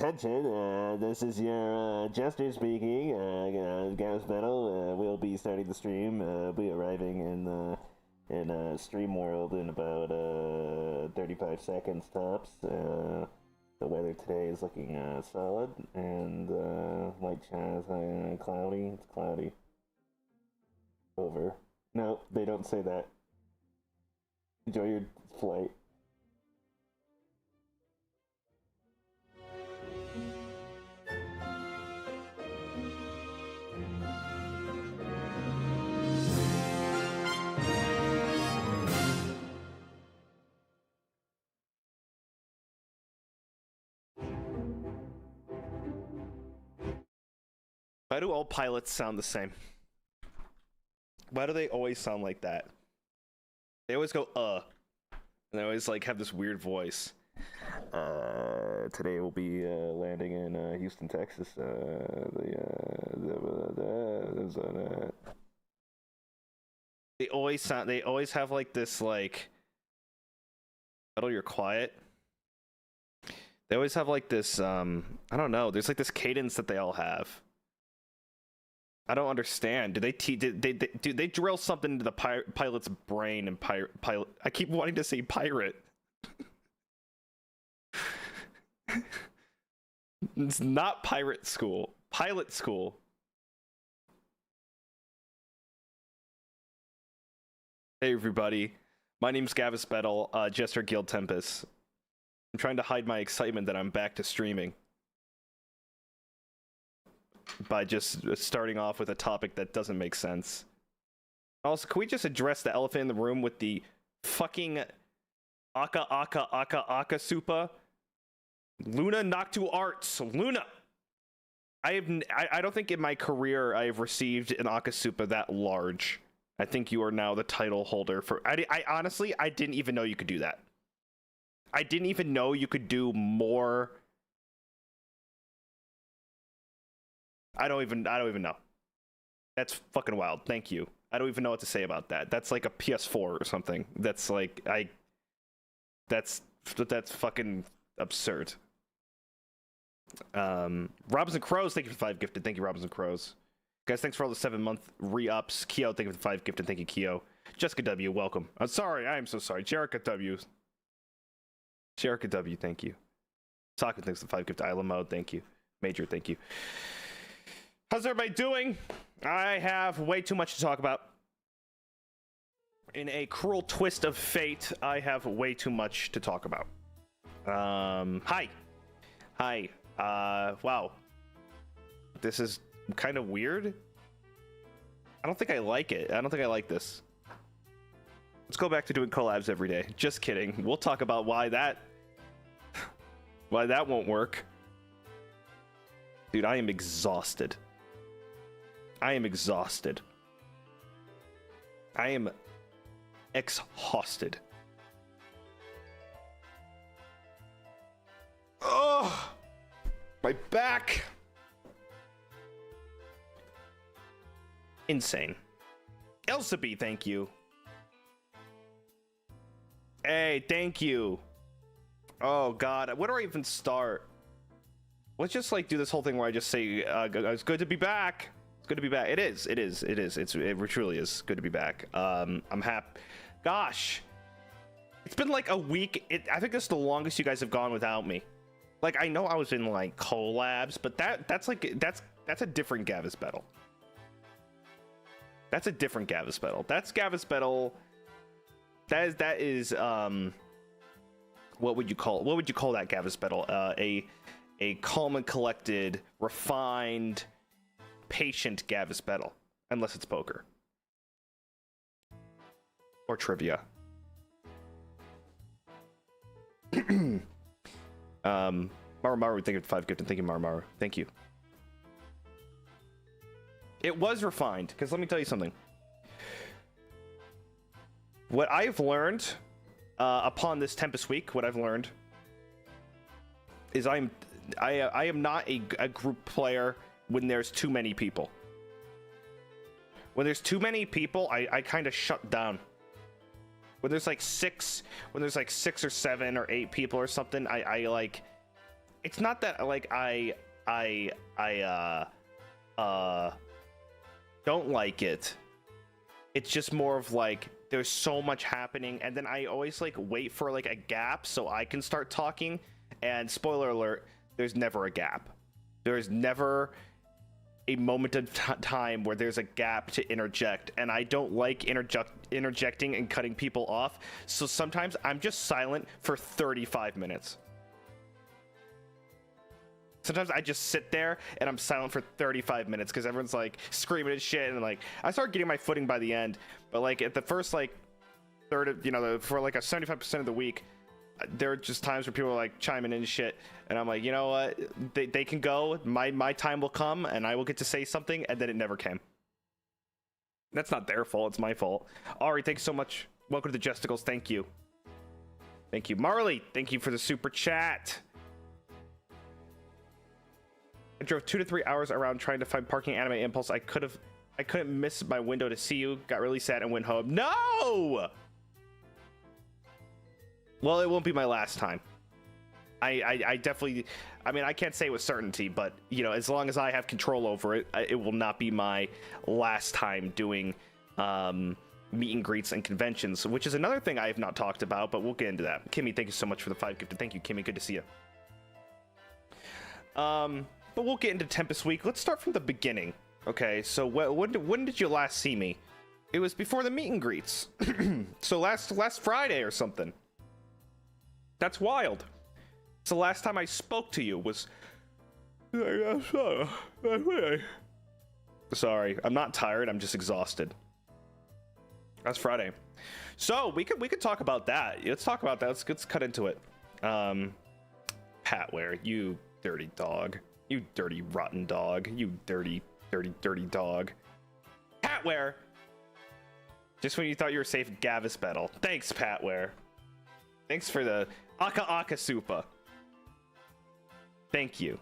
Attention, this is your jester speaking, Gavis Bettel. We'll be starting the stream, be arriving in stream world in about 35 seconds tops. The weather today is looking solid, and light chance, cloudy. It's cloudy. Over. No, they don't say that. Enjoy your flight. Why do all pilots sound the same? Why do they always sound like that? They always go, and they always, like, have this weird voice. Today we'll be landing in Houston, Texas. They always have, like, this, like... Bettel, you're quiet. They always have, like, this, I don't know, there's, like, this cadence that they all have. I don't understand. Do they drill something into the pilot's brain and pilot? I keep wanting to say pirate. It's not pirate school. Pilot school. Hey everybody, my name's Gavis Bettel, Jester Guild Tempus. I'm trying to hide my excitement that I'm back to streaming by just starting off with a topic that doesn't make sense. Also, can we just address the elephant in the room with the fucking Aka Supa? Luna Noctu Arts. Luna! I don't think in my career I have received an Akasupa that large. I think you are now the title holder for... I honestly, I didn't even know you could do that. I didn't even know you could do more... I don't even know. That's fucking wild. Thank you. I don't even know what to say about that. That's like a PS4 or something. That's like, that's fucking absurd. Robinson Crows, thank you for the 5 gifted. Thank you, Robinson Crows. Guys, thanks for all the 7-month re-ups. Keo, thank you for the 5 gifted. Thank you, Keo. Jessica W, welcome. I'm sorry, I am so sorry. Jerica W. Jerica W, thank you. Talking thanks to 5 gift island mode. Thank you. Major, thank you. How's everybody doing? I have way too much to talk about. In a cruel twist of fate, I have way too much to talk about. Hi. Wow. This is kind of weird. I don't think I like it. I don't think I like this. Let's go back to doing collabs every day. Just kidding. We'll talk about why that won't work. Dude, I am exhausted. I am exhausted. I am exhausted. Oh, my back. Insane. Elsa B, thank you. Hey, thank you. Oh God, where do I even start? Let's just like do this whole thing where I just say, "It's good to be back." It's good to be back. It is. It truly is good to be back. I'm happy. Gosh, it's been like a week. I think this is the longest you guys have gone without me. Like, I know I was in like collabs, but that's a different Gavis Bettel. That's a different Gavis Bettel. That's Gavis Bettel. That is what would you call that Gavis Bettel? A calm and collected, refined, patient Gavis Bettel, unless it's poker or trivia. Maru, thank you for 5 gift, and thank you, Maru. Thank you. It was refined, because let me tell you something. What I've learned upon this Tempest week, what I've learned is I am not a group player when there's too many people. When there's too many people, I kind of shut down. When there's like 6 or 7 or 8 people or something, I like. It's not that like I don't like it. It's just more of like there's so much happening, and then I always like wait for like a gap so I can start talking. And spoiler alert, there's never a gap. There's never a moment of time where there's a gap to interject, and I don't like interjecting and cutting people off. So sometimes I'm just silent for 35 minutes. Sometimes I just sit there and I'm silent for 35 minutes because everyone's like screaming and shit, and like I start getting my footing by the end. But like at the first like third of, for like a 75% of the week, there are just times where people are like chiming in and shit, and I'm like, you know what, they can go. My time will come and I will get to say something, and then it never came. That's not their fault, it's my fault. Ari, thanks so much. Welcome to the Jesticles. Thank you. Marley, thank you for the super chat. I drove 2 to 3 hours around trying to find parking Anime Impulse. I couldn't miss my window to see you. Got really sad and went home. No! Well, it won't be my last time. I definitely, I mean, I can't say with certainty, but as long as I have control over it, it will not be my last time doing meet and greets and conventions, which is another thing I have not talked about, but we'll get into that. Kimmy, thank you so much for the 5 gifted. Thank you, Kimmy. Good to see you. But we'll get into Tempest Week. Let's start from the beginning. Okay, so when did you last see me? It was before the meet and greets. So last Friday or something. That's wild. So the last time I spoke to you was... Sorry, I'm not tired, I'm just exhausted. That's Friday. So we could talk about that. Let's talk about that. Let's cut into it. Patware, you dirty dog. You dirty, rotten dog. You dirty, dirty, dirty dog. Patware! Just when you thought you were safe, Gavis Bettel. Thanks, Patware. Thanks for the Aka Supa. Thank you.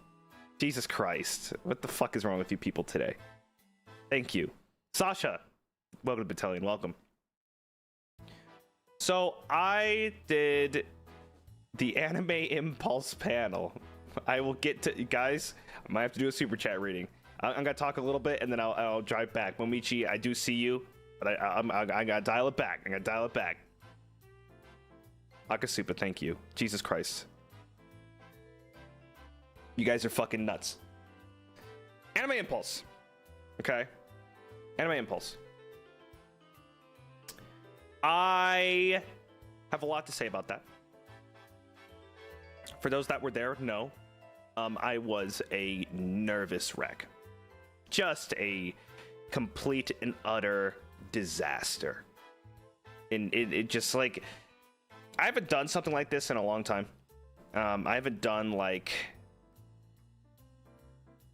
Jesus Christ. What the fuck is wrong with you people today? Thank you. Sasha, welcome to Battalion. Welcome. So I did the Anime Impulse panel. I will get to, guys, I might have to do a super chat reading. I'm gonna talk a little bit and then I'll drive back. Momichi, I do see you, but I gotta dial it back. I gotta dial it back. Akasupa, thank you. Jesus Christ. You guys are fucking nuts. Anime Impulse. Okay. Anime Impulse. I have a lot to say about that. For those that were there, no. I was a nervous wreck. Just a complete and utter disaster. And it just like, I haven't done something like this in a long time. I haven't done like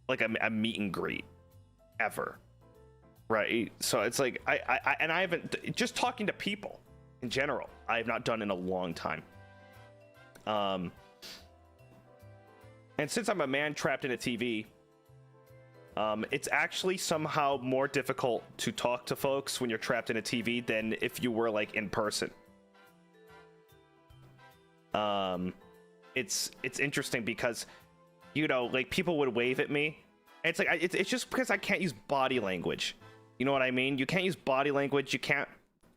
a meet and greet ever, right? So it's like I haven't, just talking to people in general, I have not done in a long time. And since I'm a man trapped in a TV, it's actually somehow more difficult to talk to folks when you're trapped in a TV than if you were like in person. It's interesting because, you know, like people would wave at me. And it's like it's just because I can't use body language. You know what I mean? You can't use body language. You can't,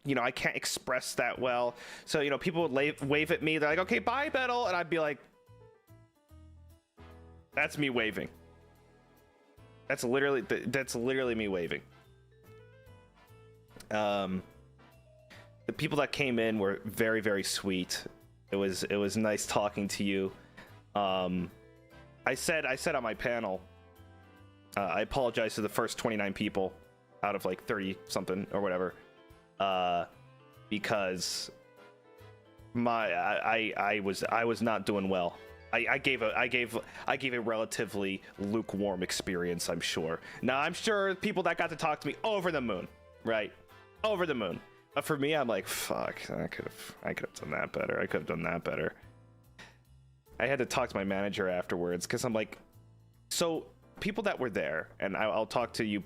you know, I can't express that well. So, you know, people would wave at me. They're like, okay, bye, Bettel. And I'd be like, that's me waving. That's literally me waving. The people that came in were very, very sweet. It was nice talking to you. I said on my panel, I apologize to the first 29 people out of like 30 something or whatever, because I was not doing well. I gave a relatively lukewarm experience, I'm sure. Now I'm sure people that got to talk to me over the moon, right? Over the moon. But for me, I'm like, fuck, I could have done that better. I could have done that better. I had to talk to my manager afterwards because I'm like, so people that were there, and I'll talk to you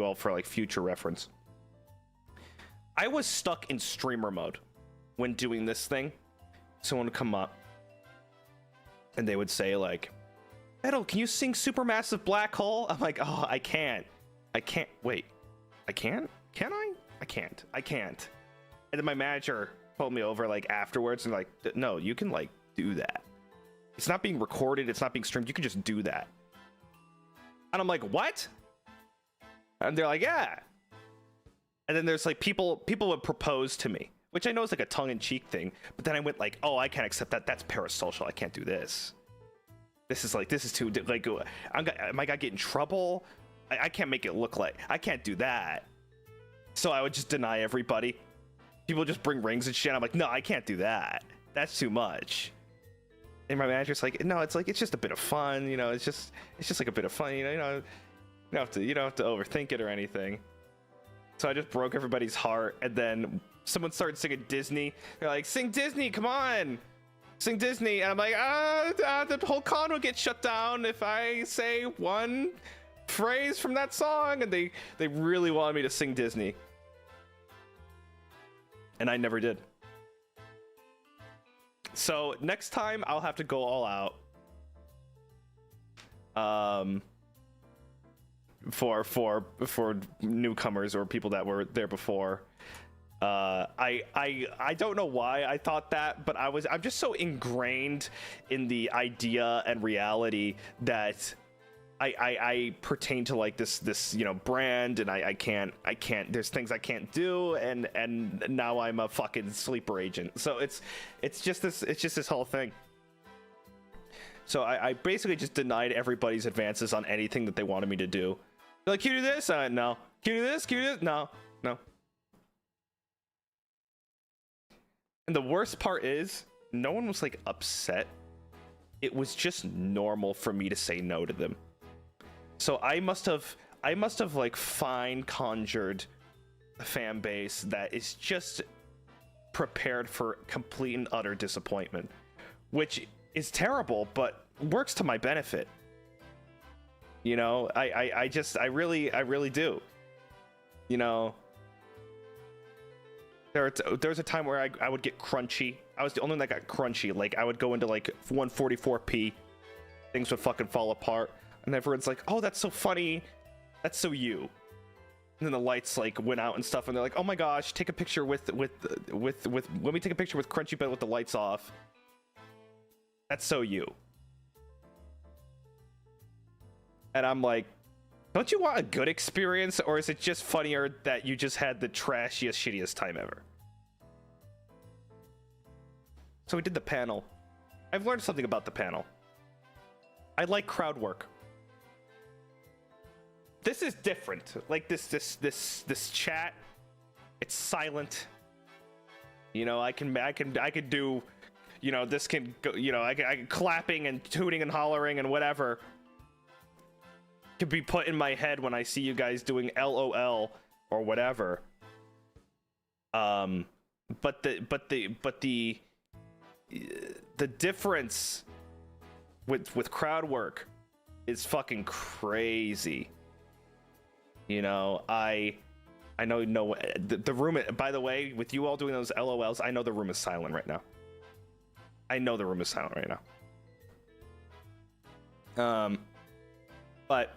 all for like future reference. I was stuck in streamer mode when doing this thing. Someone would come up and they would say like, Bettel, can you sing Supermassive Black Hole? I'm like, oh, I can't. Wait, I can't? Can I? I can't. And then my manager pulled me over like afterwards and like, no, you can like do that. It's not being recorded. It's not being streamed. You can just do that. And I'm like, what? And they're like, yeah. And then there's like people would propose to me, which I know is like a tongue-in-cheek thing. But then I went like, oh, I can't accept that. That's parasocial. I can't do this. This is too like, am I gonna get in trouble? I can't make it look like, I can't do that. So I would just deny everybody. People just bring rings and shit. I'm like, no, I can't do that. That's too much. And my manager's like, no, it's like, it's just a bit of fun, you know. It's just like a bit of fun, you know. You don't have to overthink it or anything. So I just broke everybody's heart, and then someone started singing Disney. They're like, sing Disney, come on, sing Disney. And I'm like, the whole con will get shut down if I say one phrase from that song. And they really wanted me to sing Disney, and I never did. So next time I'll have to go all out for newcomers or people that were there before. I don't know why I thought that, but I'm just so ingrained in the idea and reality that I pertain to like this you know brand, and I can't there's things I can't do, and now I'm a fucking sleeper agent. So it's just this whole thing. So I basically just denied everybody's advances on anything that they wanted me to do. They're like, can you do this? No. Can you do this? Can you do this? No. And the worst part is, no one was like upset. It was just normal for me to say no to them. So I must have like fine conjured a fan base that is just prepared for complete and utter disappointment, which is terrible, but works to my benefit. You know, I really do. You know, there was a time where I would get crunchy. I was the only one that got crunchy. Like I would go into like 144p, things would fucking fall apart. And everyone's like, oh, that's so funny. That's so you. And then the lights like went out and stuff, and they're like, oh my gosh, take a picture with let me take a picture with Crunchy Bed with the lights off. That's so you. And I'm like, don't you want a good experience, or is it just funnier that you just had the trashiest, shittiest time ever? So we did the panel. I've learned something about the panel. I like crowd work. This is different. Like this chat, it's silent. You know, I can do, you know, this can go, you know, I can clapping and tooting and hollering and whatever can be put in my head when I see you guys doing LOL or whatever. But the difference with crowd work is fucking crazy. You know, I know the room, by the way, with you all doing those LOLs, I know the room is silent right now. I know the room is silent right now. But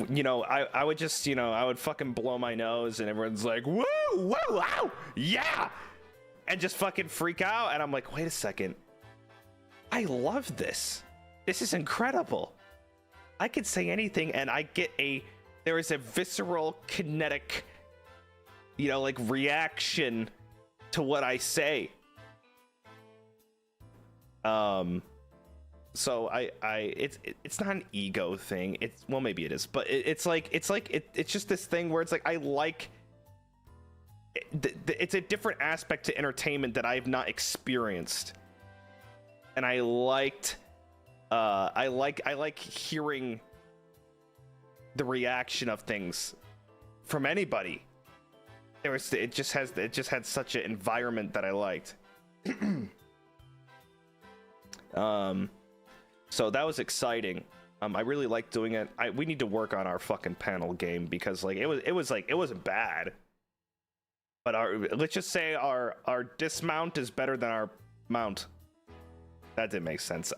you know, I would just, you know, I would fucking blow my nose and everyone's like, woo, woo, wow, yeah, and just fucking freak out. And I'm like, wait a second, I love this. This is incredible. I could say anything and I get there is a visceral, kinetic, you know, like reaction to what I say. So it's not an ego thing. Well, maybe it is, but it's just this thing where it's like, I like, it's a different aspect to entertainment that I've not experienced. And I like hearing the reaction of things from anybody. It just had such an environment that I liked. So that was exciting. I really liked doing it. We need to work on our fucking panel game because like it wasn't bad. But let's just say our dismount is better than our mount. That didn't make sense.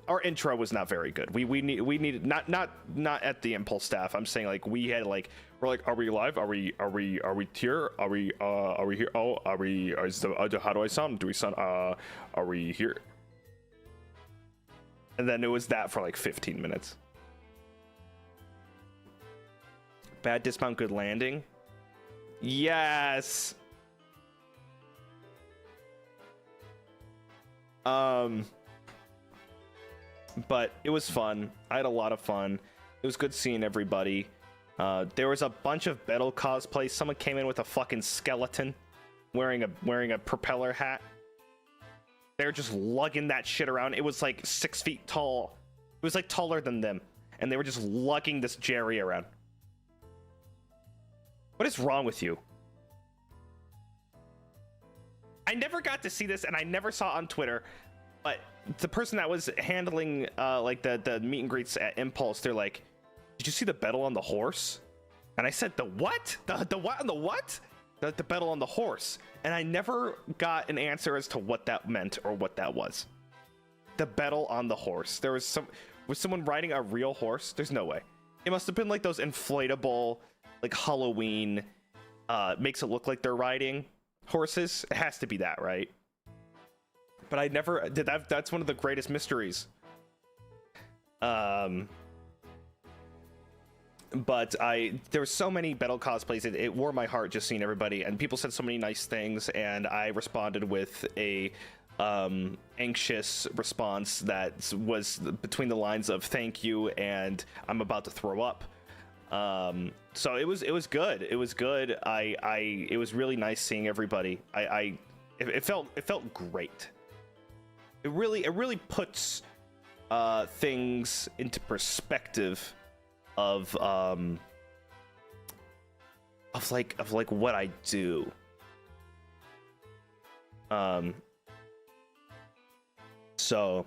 Our intro was not very good. We needed not at the Impulse staff. I'm saying like we had like, we're like, are we live? Are we here? Are we here? Oh, how do I sound? Do we sound are we here? And then it was that for like 15 minutes. Bad dismount, good landing. Yes. But it was fun. I had a lot of fun. It was good seeing everybody. There was a bunch of Bettel cosplay. Someone came in with a fucking skeleton wearing a propeller hat. They were just lugging that shit around. It was like 6 feet tall. It was like taller than them. And they were just lugging this Jerry around. What is wrong with you? I never got to see this, and I never saw on Twitter, but the person that was handling like the meet and greets at Impulse, they're like, did you see the Bettel on the horse? And I said, the what? The what on the what? The Bettel on the horse. And I never got an answer as to what that meant or what that was. The Bettel on the horse. There was someone riding a real horse? There's no way. It must have been like those inflatable, like Halloween, makes it look like they're riding horses. It has to be that, right? But I never did that. That's one of the greatest mysteries. But there were so many Bettel cosplays. It warmed my heart just seeing everybody, and people said so many nice things, and I responded with a anxious response that was between the lines of thank you and I'm about to throw up. So it was good. It was good. It was really nice seeing everybody. It felt great. It really puts things into perspective of like what I do. So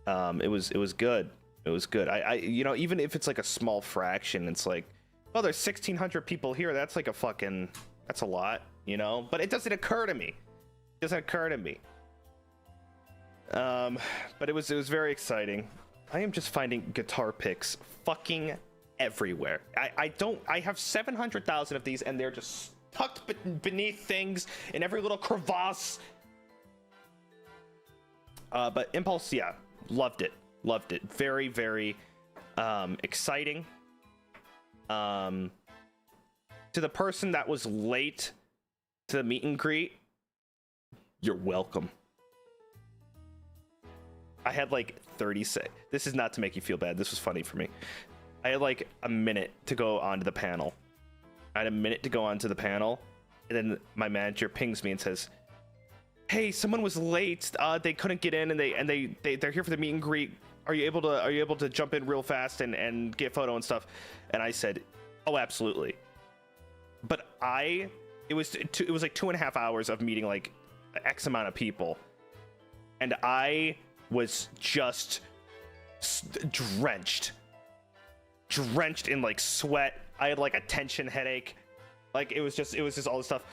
it was good. It was good. I you know, even if it's like a small fraction, it's like, oh, there's 1,600 people here. That's like that's a lot, you know. But it doesn't occur to me. It doesn't occur to me. But it was very exciting. I am just finding guitar picks fucking everywhere. I have 700,000 of these, and they're just tucked beneath things in every little crevasse. But Impulse, yeah, loved it. Loved it. Very, very exciting. To the person that was late to the meet and greet, you're welcome. I had like 30 seconds. This is not to make you feel bad. This was funny for me. I had like a minute to go onto the panel. And then my manager pings me and says, "Hey, someone was late. They couldn't get in, and they're here for the meet and greet. Are you able to jump in real fast and get a photo and stuff?" And I said, "Oh, absolutely." But it was like 2.5 hours of meeting like X amount of people, and I was just drenched in like sweat. I had like a tension headache. Like it was just all this stuff.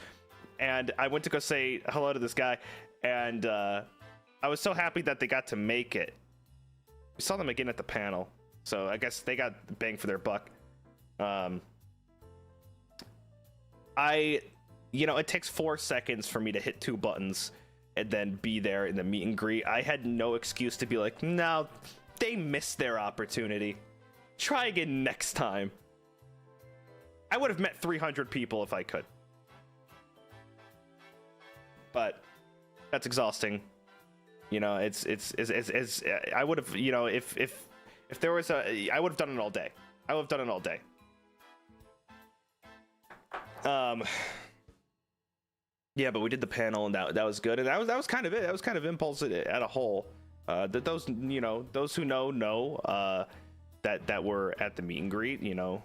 And I went to go say hello to this guy, and I was so happy that they got to make it. We saw them again at the panel, so I guess they got bang for their buck. It takes 4 seconds for me to hit 2 buttons and then be there in the meet and greet. I had no excuse to be like, no, they missed their opportunity. Try again next time. I would have met 300 people if I could. But that's exhausting. It's I would have, if there was I would have done it all day. Yeah, but we did the panel, and that was good, and that was kind of it. That was kind of Impulse at a whole. Those who know that we're at the meet and greet. You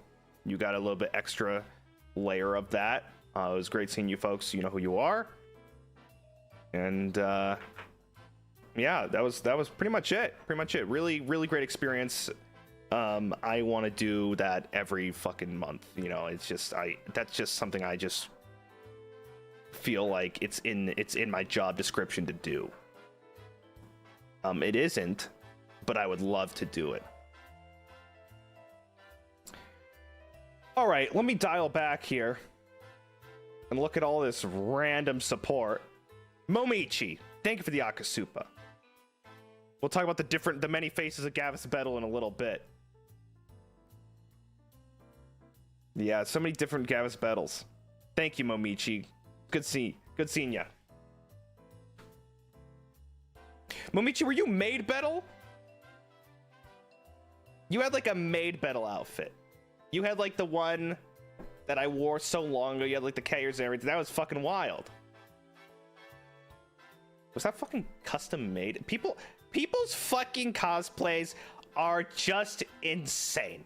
got a little bit extra layer of that. It was great seeing you folks. You know who you are, and yeah, that was pretty much it. Really, really great experience. I want to do that every fucking month. That's just something I just feel like it's in my job description to do. It isn't, but I would love to do it. All right, let me dial back here and look at all this random support. Momichi, thank you for the Akasupa. We'll talk about the many faces of Gavis Bettel in a little bit. Yeah, so many different Gavis Bettels. Thank you, Momichi. Good seeing ya. Momichi, were you maid Bettel? You had like a maid Bettel outfit. You had like the one that I wore so long ago. You had like the K-ears and everything. That was fucking wild. Was that fucking custom made? People's fucking cosplays are just insane.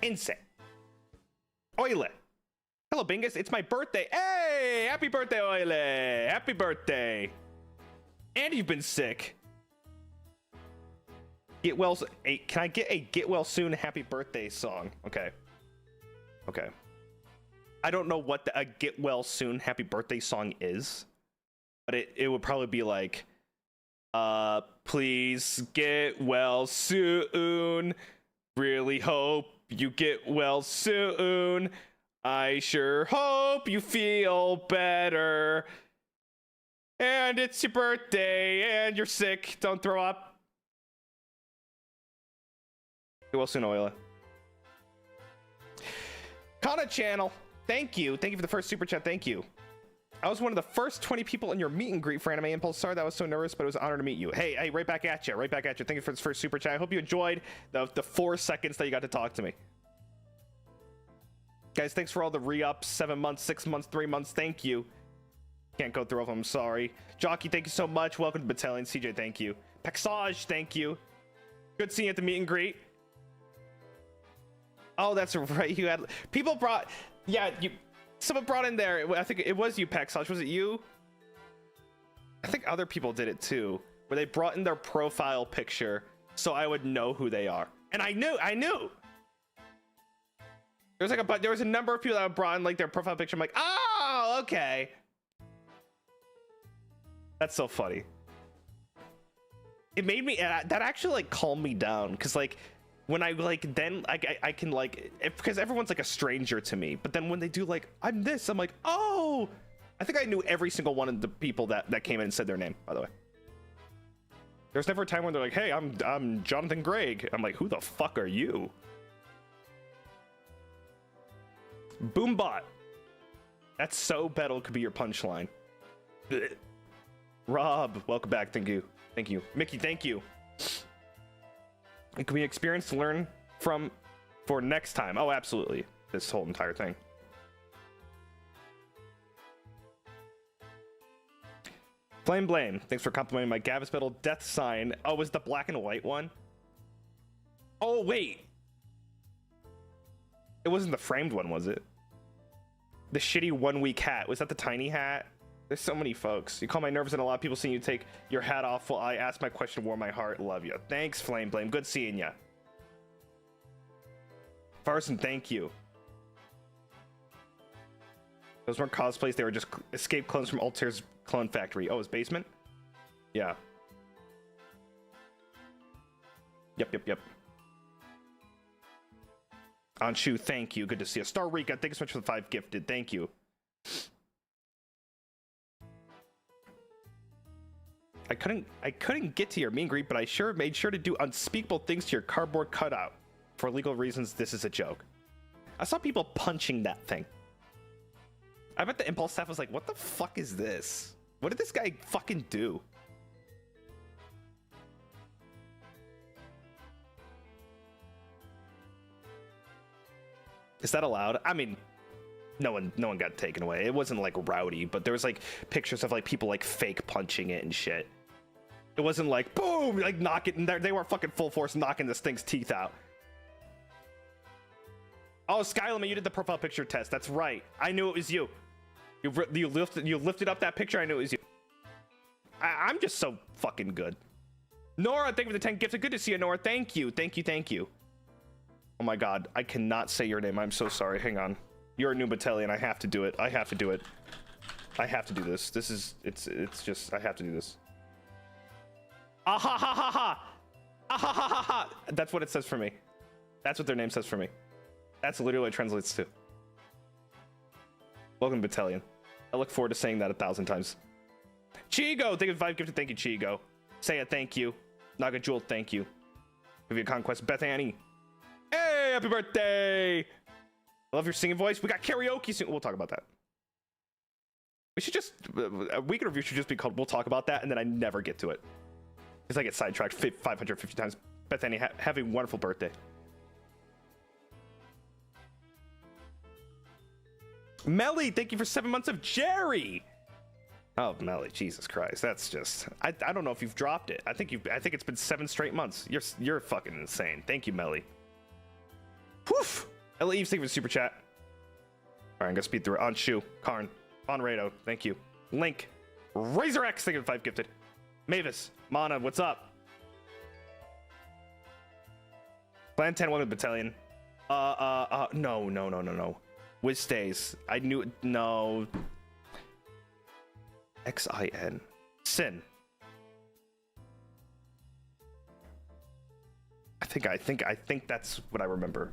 Insane. Oile. Hello, Bingus. It's my birthday. Hey! Happy birthday, Oile! Happy birthday. And you've been sick. Get well. Hey, can I get a get well soon happy birthday song? Okay. I don't know what a get well soon happy birthday song is, but it would probably be like, please get well soon. Really hope you get well soon. I sure hope you feel better. And it's your birthday and you're sick. Don't throw up. Get well soon, Oila. Kana channel. Thank you. Thank you for the first super chat. Thank you. I was one of the first 20 people in your meet and greet for Anime Impulse. Sorry that I was so nervous, but it was an honor to meet you. Hey, right back at you. Thank you for this first super chat. I hope you enjoyed the 4 seconds that you got to talk to me. Guys, thanks for all the re-ups. 7 months, 6 months, 3 months. Thank you. Can't go through all of them. I'm sorry. Jockey, thank you so much. Welcome to Battalion. CJ, thank you. Paxage, thank you. Good seeing you at the meet and greet. Oh, that's right. You had people brought. Yeah, someone brought in there. I think it was you, Paxage. Was it you? I think other people did it too, where they brought in their profile picture so I would know who they are, and I knew. There was a number of people that brought in like their profile picture. I'm like, oh, okay. That's so funny. It made me that actually like calmed me down, because like when I like then I can like, because everyone's like a stranger to me, but then when they do like I'm this, I'm like, oh, I think I knew every single one of the people that came in and said their name, by the way. There's never a time when they're like, hey, I'm Jonathan Gregg. I'm like, who the fuck are you? Boombot. That's so Bettel could be your punchline. Rob, welcome back. Thank you. Thank you. Mickey, thank you. It can be an experience to learn from for next time. Oh, absolutely. This whole entire thing. Flame Blame, thanks for complimenting my Gavis Bettel death sign. Oh, was the black and white one? Oh, wait. It wasn't the framed one, was it? The shitty 1 week hat. Was that the tiny hat? There's so many folks. You call my nerves and a lot of people seeing you take your hat off while I ask my question, warm my heart. Love you. Thanks, Flame Blame. Good seeing ya. Farson, thank you. Those weren't cosplays. They were just escape clones from Altair's clone factory. Oh, his basement? Yeah. Yep. Anshu, thank you. Good to see you. Star Rika, thank you so much for the 5 gifted. Thank you. I couldn't get to your meet and greet, but I sure made sure to do unspeakable things to your cardboard cutout. For legal reasons, this is a joke. I saw people punching that thing. I bet the Impulse staff was like, what the fuck is this? What did this guy fucking do? Is that allowed? I mean, no one got taken away. It wasn't like rowdy, but there was like pictures of like people like fake punching it and shit. It wasn't like boom, like knock it, and they were fucking full force knocking this thing's teeth out. Oh, Skylam, you did the profile picture test. That's right. I knew it was you. You lifted up that picture. I knew it was you. I'm just so fucking good. Nora, thank you for the 10 gifts. Good to see you, Nora. Thank you. Oh my god, I cannot say your name. I'm so sorry. Hang on. You're a new battalion. I have to do it. I have to do this. It's just, I have to do this. Ah ha ha ha ha. Ah ha ha ha ha. That's what it says for me. That's what their name says for me. That's literally what it translates to. Welcome, battalion. I look forward to saying that 1,000 times. Chigo, thank you for 5 gifted. Thank you, Chigo. Say a thank you. Naga Jewel, thank you. Give you a conquest. Beth Annie. Hey, happy birthday. I love your singing voice. We got karaoke soon. We'll talk about that. We should just, a weekend review should just be called We'll Talk About That, and then I never get to it. Because I get sidetracked 550 times. Beth Annie, have a wonderful birthday. Melly, thank you for 7 months of Jerry. Oh, Melly, Jesus Christ, that's just, I don't know if you've dropped it. I think it's been 7 straight months. You're fucking insane. Thank you, Melly. Woof. Ella Eves, thank you for the super chat. All right, I'm gonna speed through it. On Shu, Karn, Von Rado, thank you. Link, Razor X, thank you for 5 gifted. Mavis, Mana, what's up? Plan 10 Women Battalion. No. Wiz stays. I knew it. No. XIN. Sin. I think that's what I remember.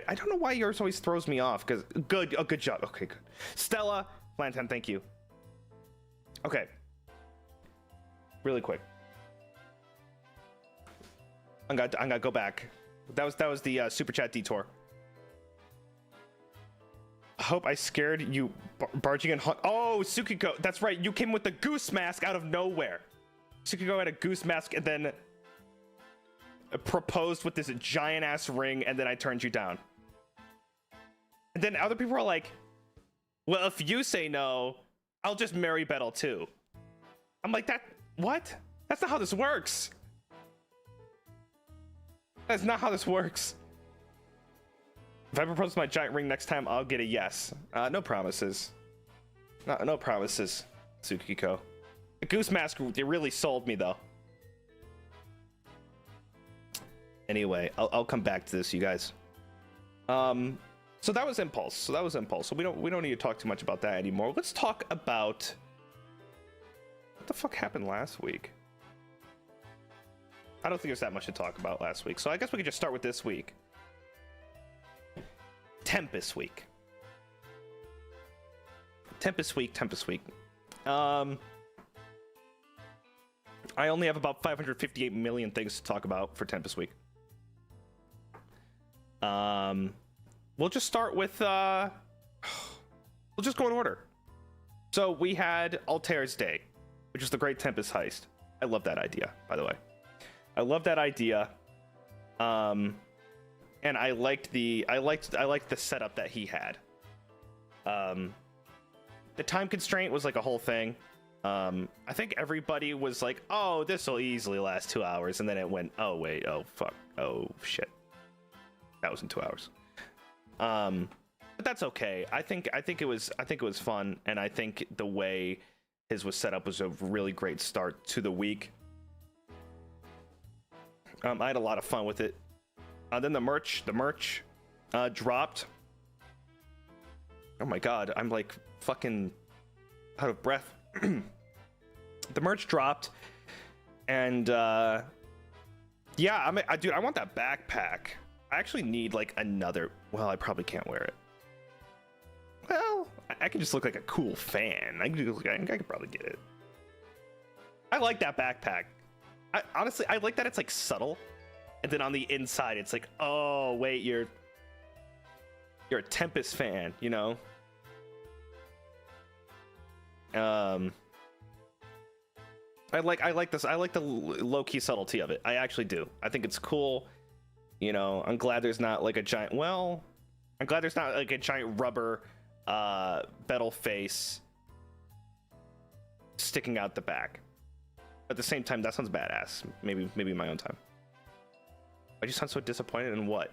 I don't know why yours always throws me off, because good. Oh, good job. Okay, good. Stella, Plan 10, thank you. Okay. Really quick. I'm gonna go back. That was the super chat detour. I hope I scared you barging in. Oh, Tsukiko, that's right. You came with the goose mask out of nowhere. Tsukiko had a goose mask and then proposed with this giant ass ring, and then I turned you down. And then other people were like, well, if you say no, I'll just marry Bettel too. I'm like, what? That's not how this works. That's not how this works. If I propose my giant ring next time, I'll get a yes. No promises. No promises, Tsukiko. The goose mask, they really sold me though. Anyway, I'll come back to this, you guys. So that was Impulse. So we don't need to talk too much about that anymore. Let's talk about what the fuck happened last week. I don't think there's that much to talk about last week. So I guess we could just start with this week. Tempus week. Tempus week. I only have about 558 million things to talk about for Tempus week. We'll just start with we'll just go in order. So we had Altare's Day, which is the Great Tempest Heist. I love that idea, by the way. I love that idea. And I liked the setup that he had. The time constraint was like a whole thing. I think everybody was like, oh, this will easily last 2 hours, and then it went, oh wait, oh fuck, oh shit, that was in 2 hours. But that's okay. I think it was fun, and I think the way his was set up was a really great start to the week. I had a lot of fun with it. Then the merch dropped. Oh my god, I'm like fucking out of breath. The merch dropped, and yeah, dude, I want that backpack. I actually need like another. Well, I probably can't wear it. Well, I can just look like a cool fan. I could probably get it. I like that backpack. Honestly, I like that it's like subtle, and then on the inside, it's like, oh wait, you're a Tempest fan, you know. I like this. I like the low-key subtlety of it. I actually do. I think it's cool. You know, I'm glad there's not like a giant. Well, I'm glad there's not like a giant rubber Bettel face sticking out the back. At the same time, that sounds badass. Maybe in my own time. I just sound so disappointed in what?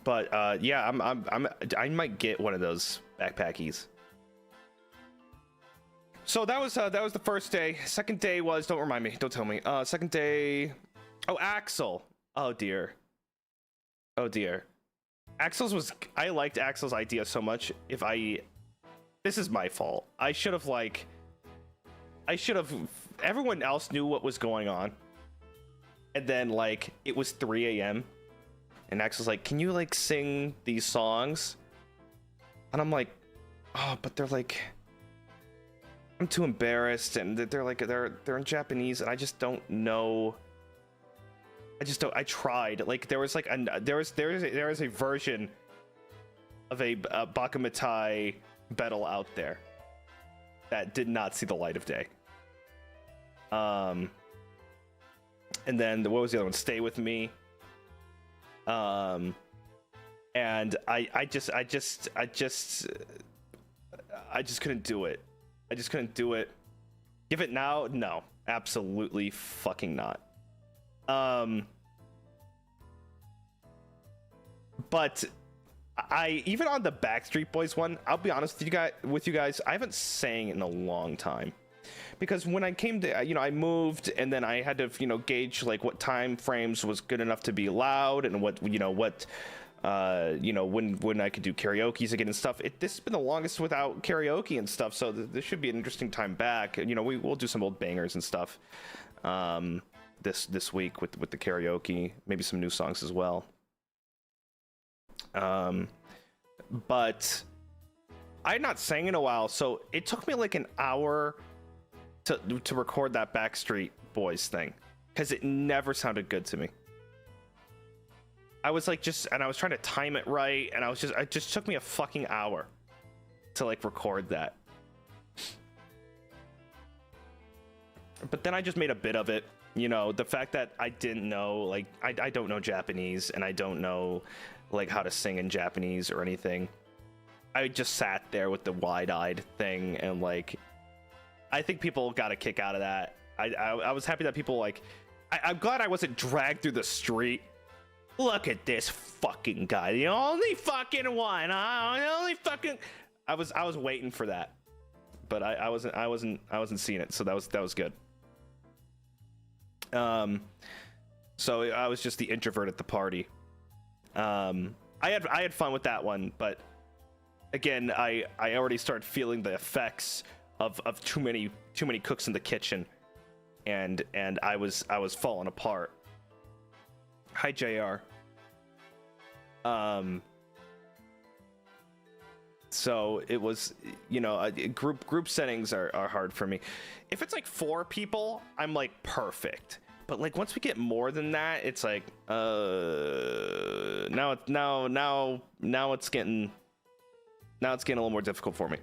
But yeah, I might get one of those backpackies. So that was the first day. Second day was, don't remind me, don't tell me. Second day, oh, Axel. Oh dear. Axel's was, I liked Axel's idea so much. This is my fault. I should have, everyone else knew what was going on. And then like, it was 3 a.m. And Axel's like, can you like sing these songs? And I'm like, oh, but they're like, I'm too embarrassed, and they're in Japanese, and I just don't know. I tried. Like there was a version of a Bakumatai Bettel out there that did not see the light of day. And then what was the other one? Stay With Me. And I just couldn't do it. I just couldn't do it. Give it now? No, absolutely fucking not. But I even on the Backstreet Boys one, I'll be honest with you guys, I haven't sang in a long time. Because when I came to, I moved, and then I had to, gauge like what time frames was good enough to be loud, and when I could do karaoke's again and stuff. This has been the longest without karaoke and stuff, so this should be an interesting time back. We'll do some old bangers and stuff this week with the karaoke, maybe some new songs as well. But I had not sang in a while, so it took me like an hour to record that Backstreet Boys thing, because it never sounded good to me. I was like and I was trying to time it right, and it just took me a fucking hour to like record that. But then I just made a bit of it, the fact that I didn't know, like, I don't know Japanese, and I don't know like how to sing in Japanese or anything. I just sat there with the wide-eyed thing, and like, I think people got a kick out of that. I was happy that people like, I'm glad I wasn't dragged through the street. Look at this fucking guy, the only fucking one. I was waiting for that, but I wasn't seeing it. So that was good. So I was just the introvert at the party. I had fun with that one, but again, I already started feeling the effects of too many cooks in the kitchen, and I was falling apart. Hi, JR. So it was, you know, group settings are hard for me. If it's like 4 people, I'm like perfect. But like once we get more than that, it's like now it's getting a little more difficult for me.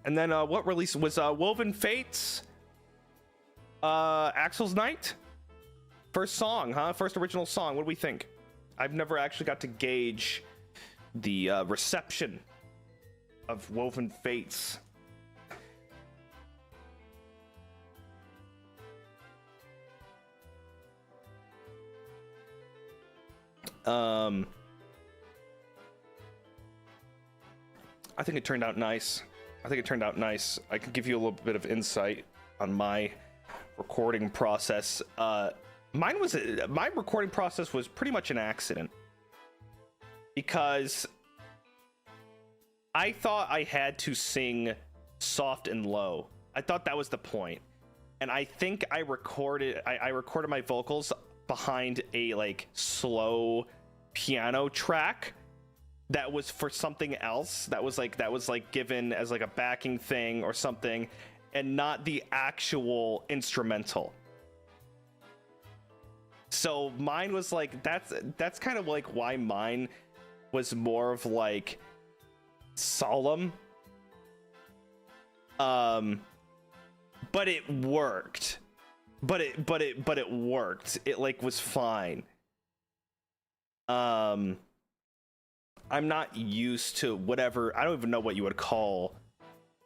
And then what release was Woven Fates? Axel's Night? First song, huh? First original song. What do we think? I've never actually got to gauge the reception of Woven Fates. I think it turned out nice. I can give you a little bit of insight on my recording process. My recording process was pretty much an accident because I thought I had to sing soft and low. I thought that was the point. And I think I recorded my vocals behind a like slow piano track that was for something else, that was like given as like a backing thing or something, and not the actual instrumental. So mine was like, that's kind of like why mine was more of like solemn, but it worked. But it worked. It like was fine. I'm not used to whatever. I don't even know what you would call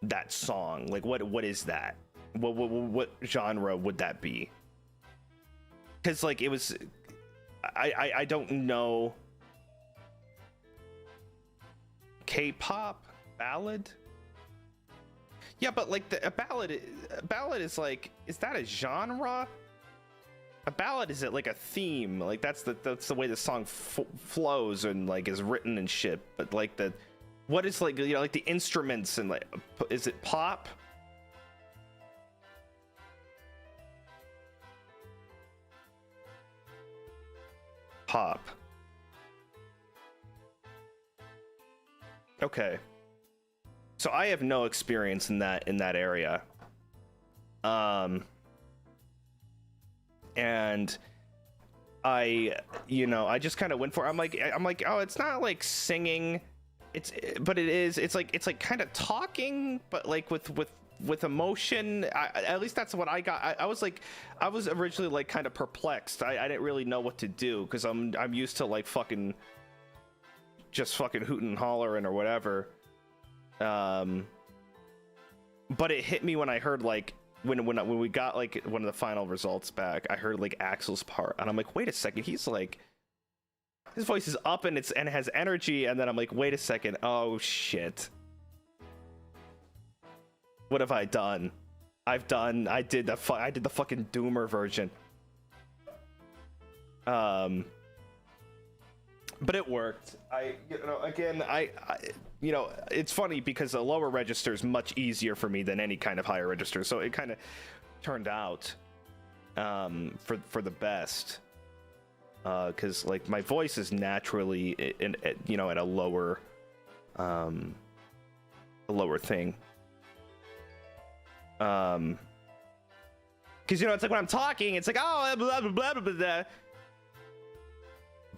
that song. Like what is that? What genre would that be? Because like it was, I don't know. K-pop ballad. Yeah, but like a ballad is like, is that a genre? A ballad is it like a theme? Like that's the way the song flows and like is written and shit. But like what is like, you know, like the instruments and like, is it pop? Pop. Okay. So I have no experience in that area. And I just kind of went for it. I'm like, oh, it's not like singing. But it is. It's like kind of talking, but like with emotion. At least that's what I got. I was originally like kind of perplexed. I didn't really know what to do because I'm used to like fucking hooting and hollering or whatever. But it hit me when I heard like when we got like one of the final results back. I heard like Axel's part, and I'm like, wait a second, he's like, his voice is up and it has energy, and then I'm like, wait a second, oh shit, what have I done? I did the fucking Doomer version. But it worked. It's funny because a lower register is much easier for me than any kind of higher register, so it kind of turned out for the best. Because like my voice is naturally at a lower thing. Because it's like when I'm talking, it's like, oh, blah blah blah blah blah.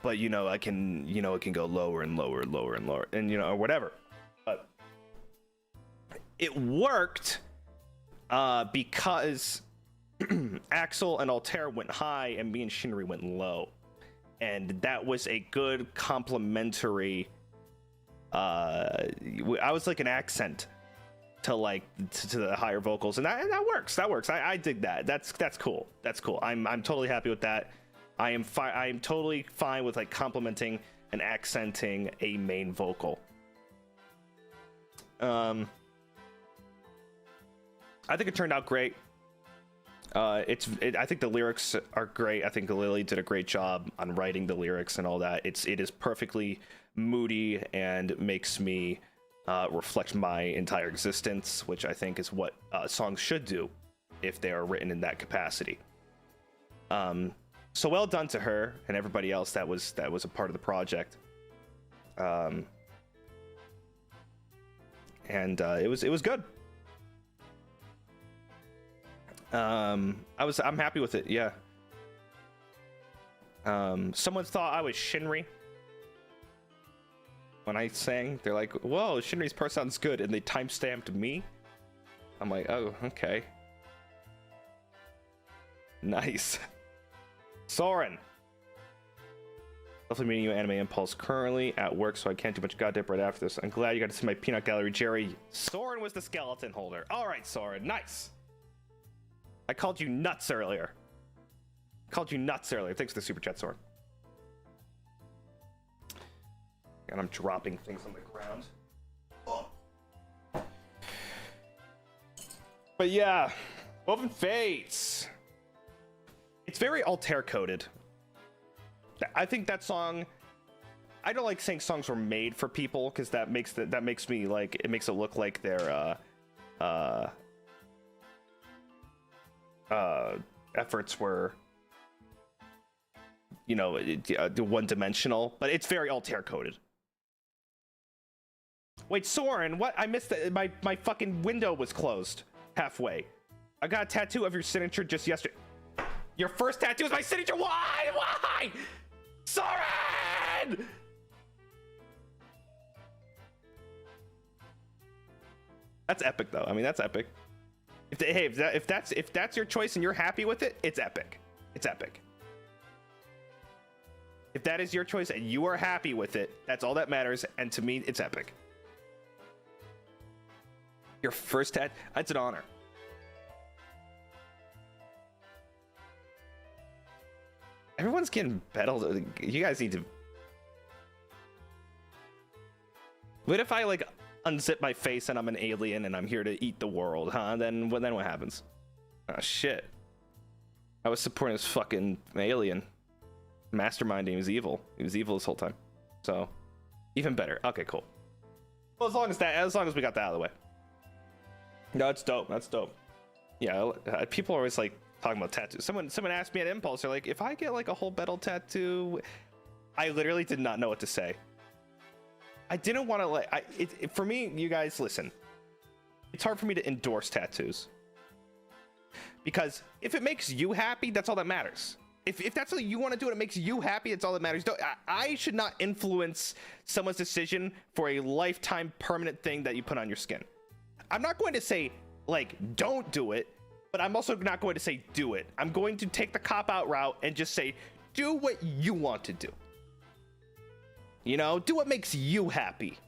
But it can go lower and lower and lower and lower, and or whatever. But it worked because Axel and Altair went high and me and Shinri went low, and that was a good complementary. I was like an accent to the higher vocals, and that works. I dig that. That's cool. I'm totally happy with that. I am totally fine with like complementing and accenting a main vocal. I think it turned out great. I think the lyrics are great. I think Lily did a great job on writing the lyrics and all that. It is perfectly moody and makes me reflect my entire existence, which I think is what songs should do if they are written in that capacity. So well done to her and everybody else that was a part of the project. And it was good. I'm happy with it. Yeah. Someone thought I was Shinri when I sang. They're like, "Whoa, Shinri's part sounds good," and they timestamped me. I'm like, "Oh, okay, nice." Soren, lovely meeting you, Anime Impulse. Currently at work, so I can't do much goddamn right after this. I'm glad you got to see my peanut gallery, Jerry. Soren was the skeleton holder. All right, Soren, nice. I called you nuts earlier. Thanks for the super chat, Soren. And I'm dropping things on the ground. Oh. But yeah, Woven Fates. It's very Altair coded. I think that song. I don't like saying songs were made for people because that makes me like it makes it look like they're efforts were, you know, one-dimensional, but it's very Altair coded. Wait, Soren, what? I missed it. My fucking window was closed halfway. I got a tattoo of your signature just yesterday. Your first tattoo is my signature. Why? Soren! That's epic, though. I mean, that's epic. If that's your choice and you're happy with it, it's epic. It's epic. If that is your choice and you are happy with it, that's all that matters. And to me, it's epic. Your first tattoo, that's an honor. Everyone's getting Bettel. You guys need to. What if I like unzip my face and I'm an alien and I'm here to eat the world, huh? Then what happens? Oh shit. I was supporting this fucking alien. Masterminding, he was evil. He was evil this whole time. So, even better. Okay, cool. Well, as long as we got that out of the way. No, it's dope. That's dope. Yeah, people are always like talking about tattoos. Someone asked me at Impulse, they're like, if I get like a whole Bettel tattoo, I literally did not know what to say. I didn't want to like, for me, you guys, listen. It's hard for me to endorse tattoos. Because if it makes you happy, that's all that matters. If that's what you want to do and it makes you happy, that's all that matters. I should not influence someone's decision for a lifetime permanent thing that you put on your skin. I'm not going to say, like, don't do it, but I'm also not going to say do it. I'm going to take the cop-out route and just say, do what you want to do. You know, do what makes you happy.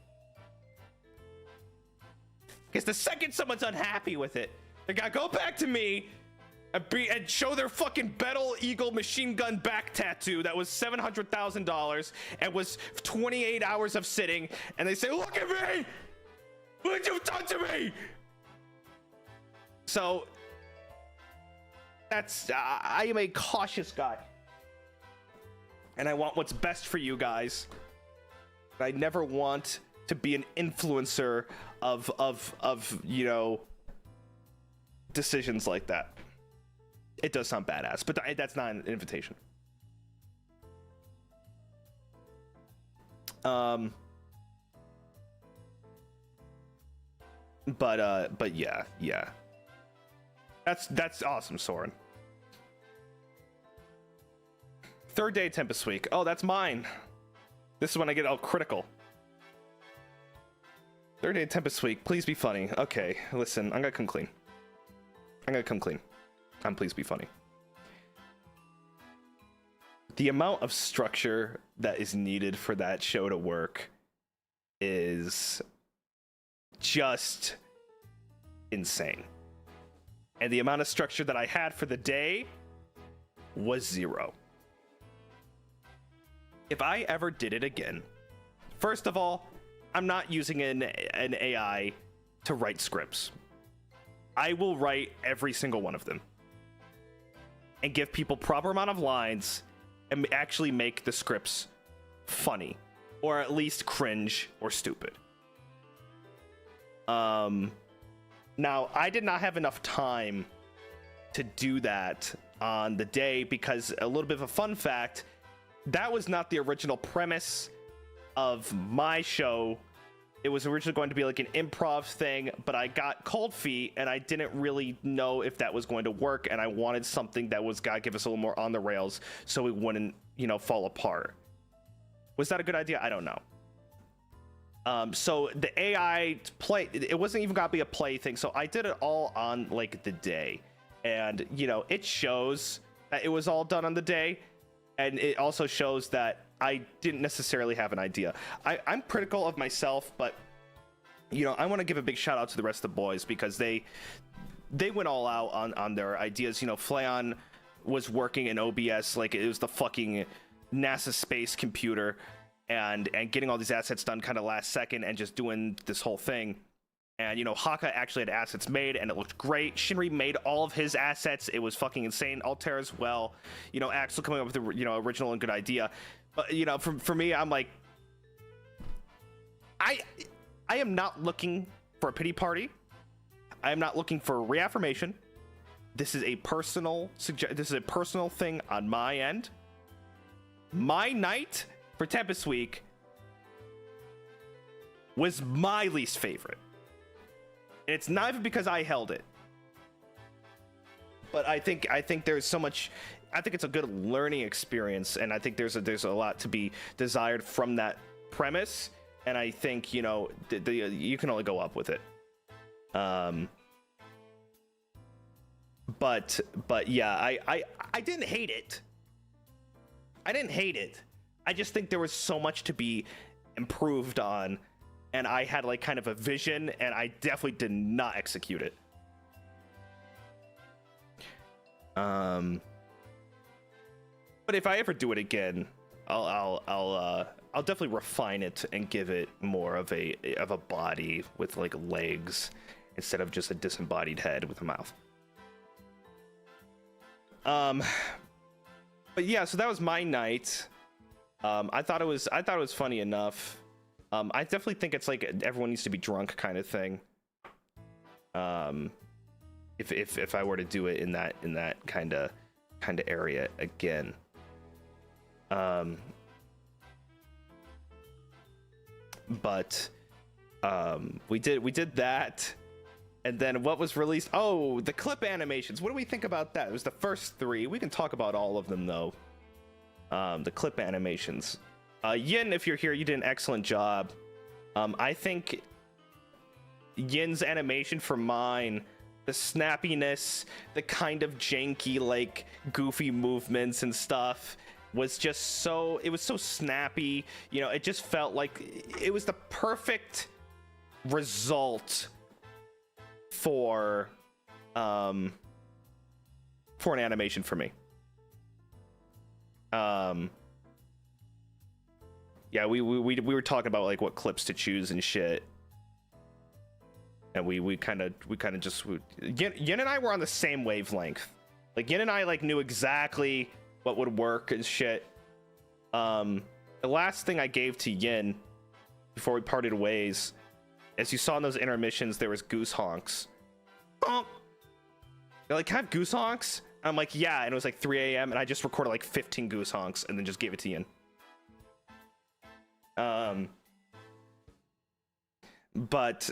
Because the second someone's unhappy with it, they gotta go back to me and show their fucking Bettel Eagle machine gun back tattoo that was $700,000 and was 28 hours of sitting, and they say, look at me! What you've done to me? So that's I am a cautious guy, and I want what's best for you guys. I never want to be an influencer of you know, decisions like that. It does sound badass, but that's not an invitation. But yeah. That's awesome, Soren. Third day Tempest week. Oh, that's mine. This is when I get all critical. Third day Tempest week. Please be funny. Okay, listen, I'm gonna come clean. Please be funny. The amount of structure that is needed for that show to work is just insane. And the amount of structure that I had for the day was 0. If I ever did it again, first of all, I'm not using an AI to write scripts. I will write every single one of them and give people proper amount of lines and actually make the scripts funny or at least cringe or stupid. Now, I did not have enough time to do that on the day, because a little bit of a fun fact, that was not the original premise of my show. It was originally going to be like an improv thing, but I got cold feet and I didn't really know if that was going to work, and I wanted something that was gonna give us a little more on the rails so it wouldn't, you know, fall apart. Was that a good idea? I don't know. So the AI play, it wasn't even gonna be a play thing, so I did it all on like the day, and you know, it shows that it was all done on the day, and it also shows that I didn't necessarily have an idea. I'm critical of myself, but you know, I want to give a big shout out to the rest of the boys, because they went all out on their ideas. You know, Flayon was working in OBS like it was the fucking NASA space computer, and getting all these assets done kind of last second and just doing this whole thing. And you know, Hakka actually had assets made and it looked great. Shinri made all of his assets. It was fucking insane. Altare as well. You know, Axel coming up with a, you know, original and good idea. But you know, for me, I'm like, I am not looking for a pity party. I am not looking for reaffirmation. This is a personal this is a personal thing on my end. My night for Tempus Week was my least favorite. And it's not even because I held it. But I think there's so much, I think it's a good learning experience, and I think there's a lot to be desired from that premise, and I think, you know, you can only go up with it. But yeah, I didn't hate it. I didn't hate it. I just think there was so much to be improved on, and I had like kind of a vision, and I definitely did not execute it. But if I ever do it again, I'll definitely refine it and give it more of a body with like legs instead of just a disembodied head with a mouth. But yeah, so that was my night. I thought it was funny enough. I definitely think it's like everyone needs to be drunk kind of thing. If I were to do it in that kind of area again. But we did that, and then what was released? Oh, the clip animations. What do we think about that? It was the first 3. We can talk about all of them though. The clip animations. Yin, if you're here, you did an excellent job. I think Yin's animation for mine, the snappiness, the kind of janky, like goofy movements and stuff was just so, it was so snappy. You know, it just felt like it was the perfect result for an animation for me. Yeah, we were talking about like what clips to choose and shit, and we kind of just Yin and I were on the same wavelength. Like Yin and I like knew exactly what would work and shit. The last thing I gave to Yin before we parted ways, as you saw in those intermissions, there was goose honks. They're like, can I have goose honks? I'm like, yeah, and it was like 3 a.m. and I just recorded like 15 goose honks and then just gave it to Yin. But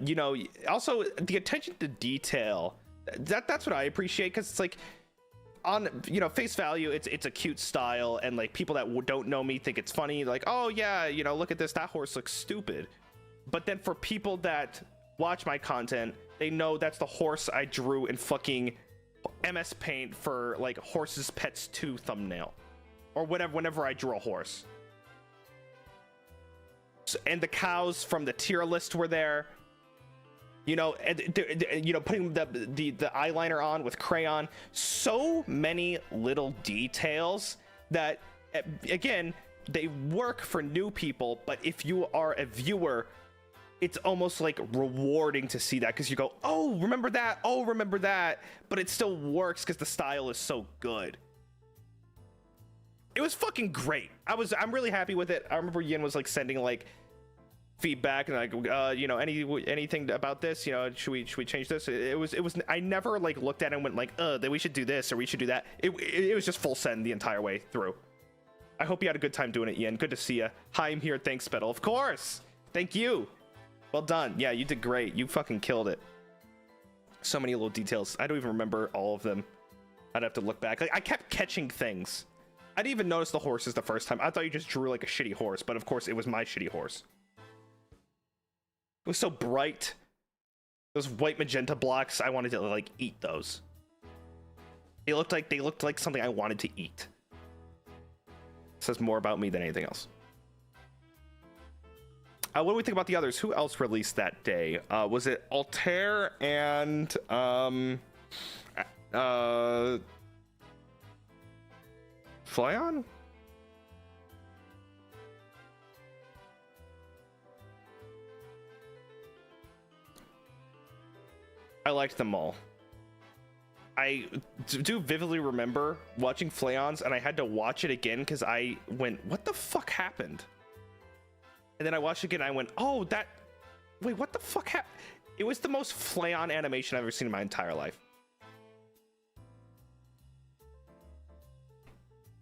you know, also the attention to detail, that's what I appreciate, because it's like, on, you know, face value, it's a cute style, and like people that don't know me think it's funny, like, oh yeah, you know, look at this, that horse looks stupid. But then for people that watch my content, they know that's the horse I drew in fucking MS Paint for like Horses Pets 2 thumbnail, or whatever, whenever I drew a horse. And the cows from the tier list were there, you know, and you know, putting the eyeliner on with crayon. So many little details that, again, they work for new people, but if you are a viewer, it's almost like rewarding to see that, because you go, oh, remember that, oh, remember that, but it still works because the style is so good. It was fucking great. I'm really happy with it. I remember Yin was like sending like feedback and like anything about this, should we change this. It was I never like looked at it and went like that we should do this or we should do that. It was just full send the entire way through. I hope you had a good time doing it, Ian. Good to see you. Hi, I'm here. Thanks, Bettel. Of course. Thank you. Well done. Yeah, you did great. You fucking killed it. So many little details. I don't even remember all of them. I'd have to look back. Like I kept catching things. I didn't even notice the horses the first time. I thought you just drew like a shitty horse, but of course it was my shitty horse. It was so bright. Those white magenta blocks, I wanted to like eat those. They looked like something I wanted to eat. Says more about me than anything else. What do we think about the others? Who else released that day? Was it Altair and Flayon? I liked them all. I do vividly remember watching Flayons, and I had to watch it again because I went, what the fuck happened? And then I watched it again and I went, oh, wait, what the fuck happened? It was the most Flayon animation I've ever seen in my entire life.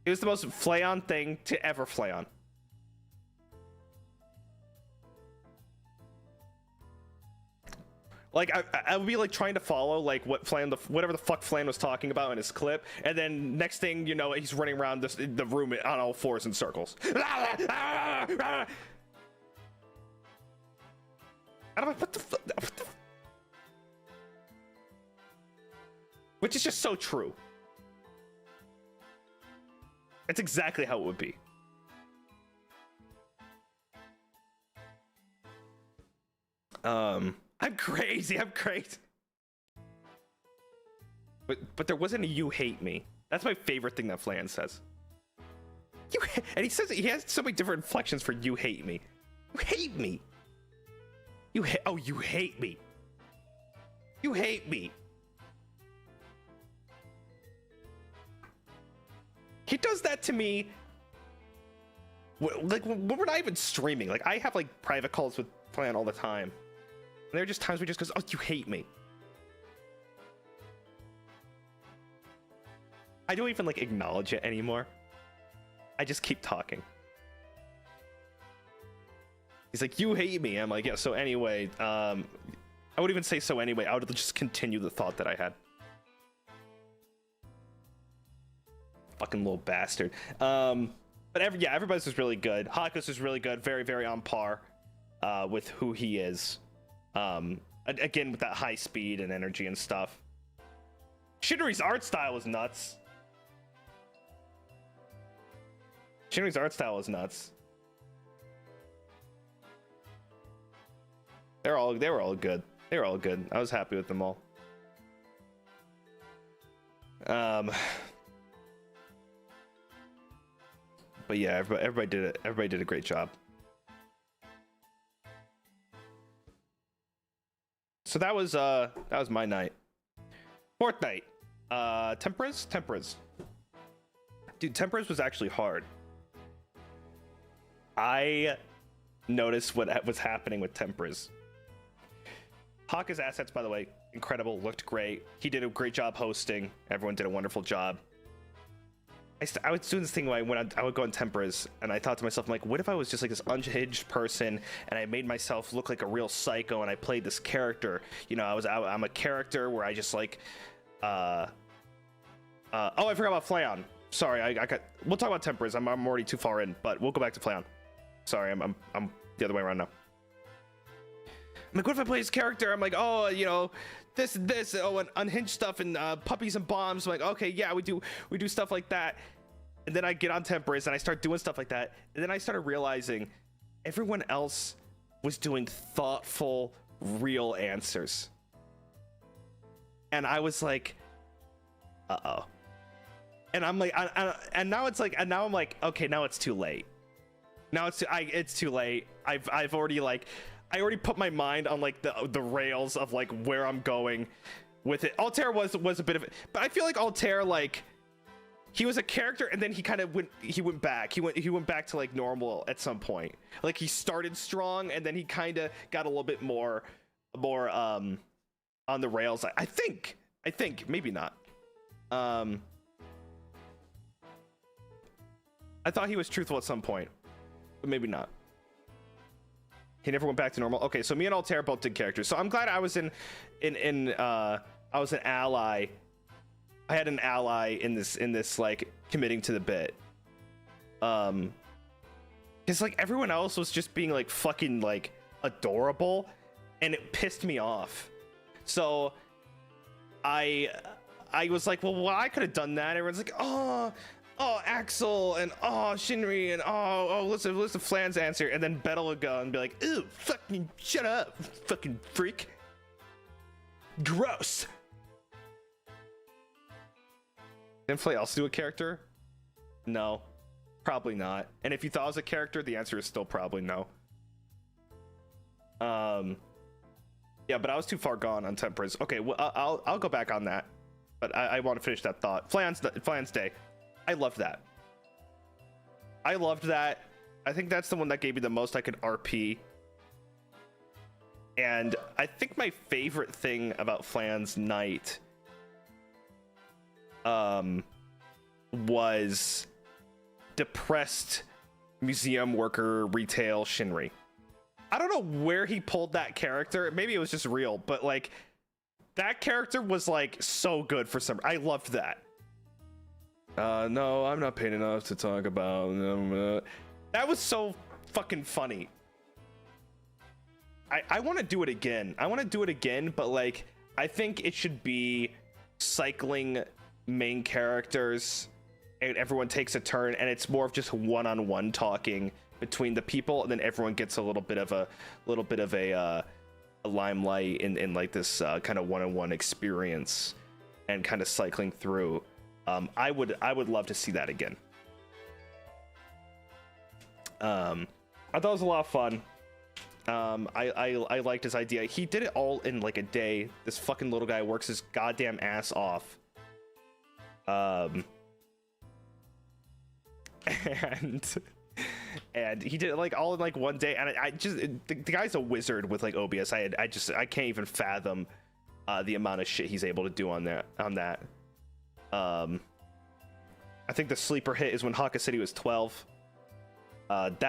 It was the most Flayon thing to ever Flayon. Like I would be like trying to follow like whatever the fuck Flayon was talking about in his clip, and then next thing you know, he's running around the room on all fours in circles. And I'm like, what the fuck? Which is just so true. It's exactly how it would be. I'm crazy. But there wasn't a "you hate me." That's my favorite thing that Flayon says. And he says he has so many different inflections for "you hate me." You hate me. You hate me. You hate me. He does that to me. Like when we're not even streaming. Like I have like private calls with Flayon all the time. And there are just times where he just goes, oh, you hate me. I don't even like acknowledge it anymore. I just keep talking. He's like, you hate me. I'm like, yeah, so anyway, I would even say so anyway. I would just continue the thought that I had. Fucking little bastard. But everybody's was really good. Hakka's was really good. Very, very on par with who he is. Again, with that high speed and energy and stuff. Shinri's art style was nuts. Shinri's art style was nuts. They were all good. They were all good. I was happy with them all. But yeah, everybody did it. Everybody did a great job. So that was my night. Fourth night. Tempers. Dude, Tempers was actually hard. I noticed what was happening with Tempers. Hakka's assets, by the way, incredible, looked great. He did a great job hosting. Everyone did a wonderful job. I was doing this thing where I would go on Tempers, and I thought to myself, I'm like, what if I was just like this unhinged person, and I made myself look like a real psycho, and I played this character. You know, I'm a character where I just like, oh, I forgot about Flayon. Sorry, we'll talk about Tempers. I'm already too far in, but we'll go back to Flayon. Sorry, I'm the other way around now. I'm like, what if I play this character? I'm like, oh, you know, this, and unhinged stuff, and puppies and bombs. I'm like, okay, yeah, we do stuff like that. And then I get on Tempers and I start doing stuff like that. And then I started realizing everyone else was doing thoughtful, real answers. And I was like, uh-oh. And I'm like, and now it's like, and now I'm like, okay, now it's too late. Now it's too late. I've already like, I already put my mind on like the rails of like where I'm going with it. Altair was a bit of it, but I feel like Altair like he was a character, and then he kind of went back. He went back to like normal at some point. Like he started strong, and then he kind of got a little bit more on the rails. I think maybe not. I thought he was truthful at some point, but maybe not. He never went back to normal. Okay, so me and Altare both did characters. So I'm glad I was I was an ally. I had an ally in this like committing to the bit. Cause like everyone else was just being like fucking like adorable, and it pissed me off. So I was like, well, I could have done that. Everyone's like, oh Axel and oh Shinri and oh listen Flan's answer, and then Bettel would go and be like, ooh, fucking shut up, fucking freak. Gross. Didn't Flay also do a character? No, probably not. And if you thought it was a character, the answer is still probably no. Yeah, but I was too far gone on Tempers. Okay, well, I'll go back on that, but I want to finish that thought. Flan's Day. I loved that. I think that's the one that gave me the most I could RP. And I think my favorite thing about Flan's Night was depressed museum worker retail Shinri. I don't know where he pulled that character. Maybe it was just real, but like that character was like so good for some. I loved that. No, I'm not paid enough to talk about. That was so fucking funny. I want to do it again. But like I think it should be cycling main characters, and everyone takes a turn, and it's more of just one-on-one talking between the people, and then everyone gets a little bit of a limelight in like this kind of one-on-one experience, and kind of cycling through. I would love to see that again. I thought it was a lot of fun. I liked his idea. He did it all in like a day. This fucking little guy works his goddamn ass off. And he did it like all in like one day, and I just the guy's a wizard with like OBS. I can't even fathom the amount of shit he's able to do on that. I think the sleeper hit is when Hakka said he was 12. What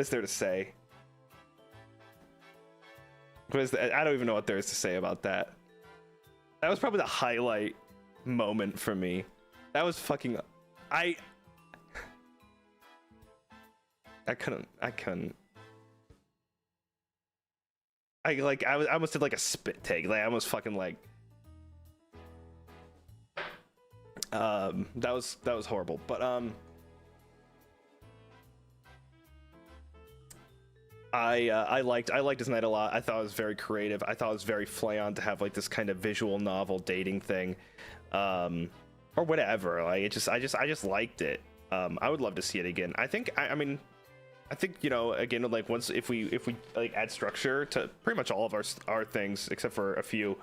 is there to say? I don't even know what there is to say about that. That was probably the highlight moment for me. That was fucking. I couldn't. I almost did like a spit take. Like I almost fucking like. That was horrible. But I liked his night a lot. I thought it was very creative. I thought it was very Flayon to have like this kind of visual novel dating thing, or whatever. Like I just liked it. I would love to see it again. I think you know, again, like once if we like add structure to pretty much all of our things except for a few,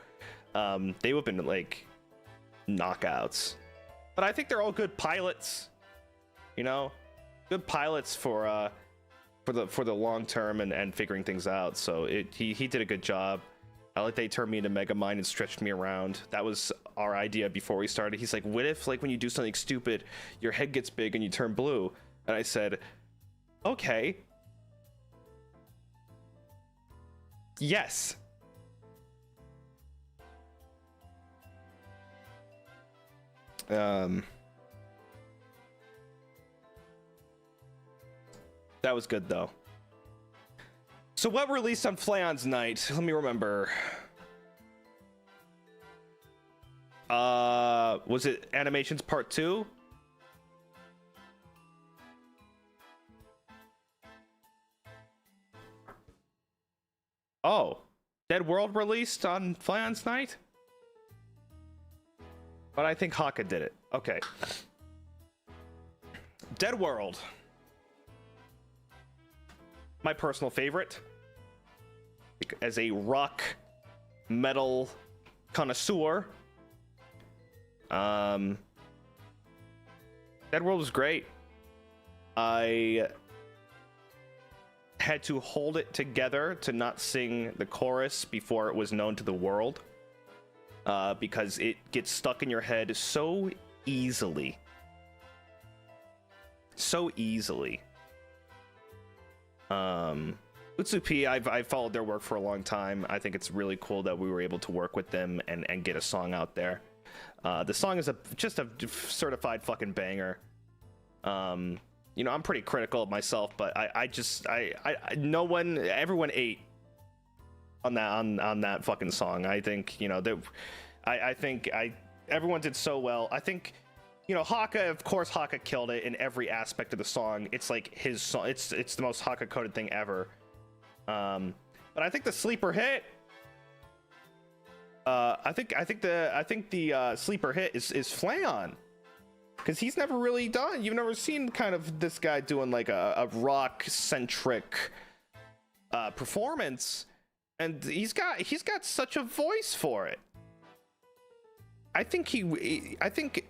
they would have been like knockouts. But I think they're all good pilots. You know, good pilots for the long term and figuring things out. So he did a good job. I like they turned me into Megamind and stretched me around. That was our idea before we started. He's like, what if like when you do something stupid, your head gets big and you turn blue? And I said, okay. Yes. That was good though. So what released on Flayon's night? Let me remember. Was it Animations Part 2? Oh, Dead World released on Flayon's night? But I think Hakka did it. Okay. Dead World. My personal favorite. As a rock metal connoisseur, Dead World was great. I had to hold it together to not sing the chorus before it was known to the world, because it gets stuck in your head so easily. So easily. Utsup, I've followed their work for a long time. I think it's really cool that we were able to work with them and get a song out there. The song is just a certified fucking banger. You know, I'm pretty critical of myself, but everyone ate on that fucking song. I think, you know, everyone did so well. I think, you know, Hakka, of course, Hakka killed it in every aspect of the song. It's like his song. It's the most Hakka coded thing ever. But I think the sleeper hit. I think the sleeper hit is Flayon, because he's never really done. You've never seen kind of this guy doing like a rock centric performance, and he's got such a voice for it. I think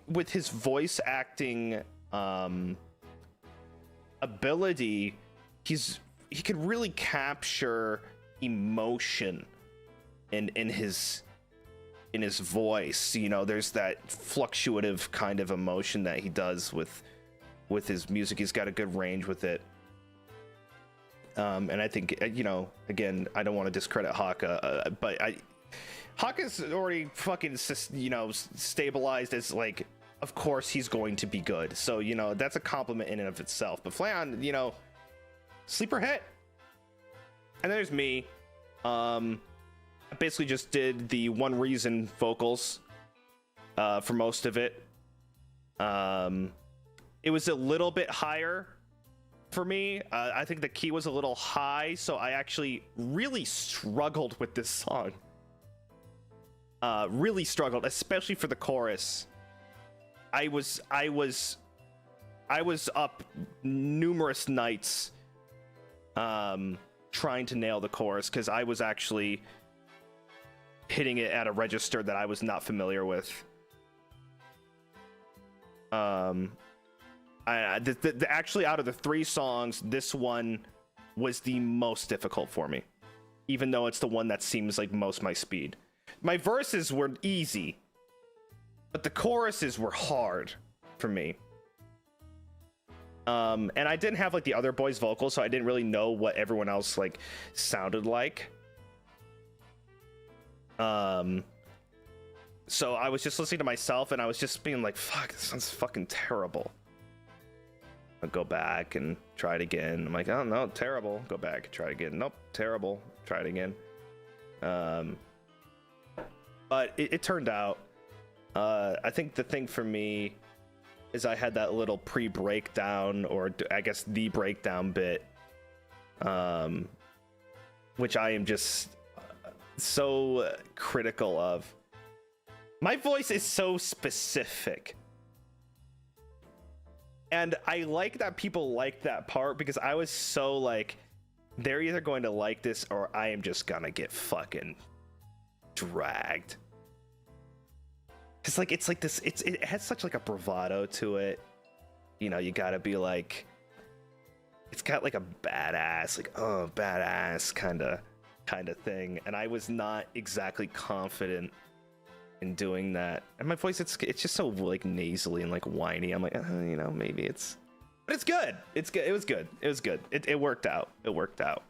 with his voice acting ability, he could really capture emotion in his voice. You know, there's that fluctuative kind of emotion that he does with his music. He's got a good range with it. And I think, you know, again, I don't want to discredit Hakka, but Hakka's already fucking, you know, stabilized as, like, of course he's going to be good. So, you know, that's a compliment in and of itself. But Flayon, you know, sleeper hit. And then there's me. I basically just did the One Reason vocals for most of it. It was a little bit higher for me. I think the key was a little high, so I actually really struggled with this song. Really struggled, especially for the chorus. I was up numerous nights trying to nail the chorus, because I was actually hitting it at a register that I was not familiar with. Actually, out of the 3 songs, this one was the most difficult for me, even though it's the one that seems like most my speed. My verses were easy, but the choruses were hard for me. And I didn't have like the other boys' vocals, so I didn't really know what everyone else like sounded like. So I was just listening to myself, and I was just being like, fuck, this sounds fucking terrible. I'll go back and try it again. I'm like, oh no, terrible. Go back, try it again. Nope, terrible. Try it again. But it turned out. I think the thing for me is I had that little pre-breakdown, or I guess the breakdown bit, which I am just so critical of. My voice is so specific, and I like that people like that part, because I was so like, they're either going to like this or I am just gonna get fucking dragged. It's like this, it has such like a bravado to it, you know. You gotta be like, it's got like a badass, like, oh, badass kind of thing, and I was not exactly confident in doing that. And my voice, it's just so like nasally and like whiny. I'm like, you know, maybe it's, but it's good. It's good. It was good. It was good. It worked out. It worked out.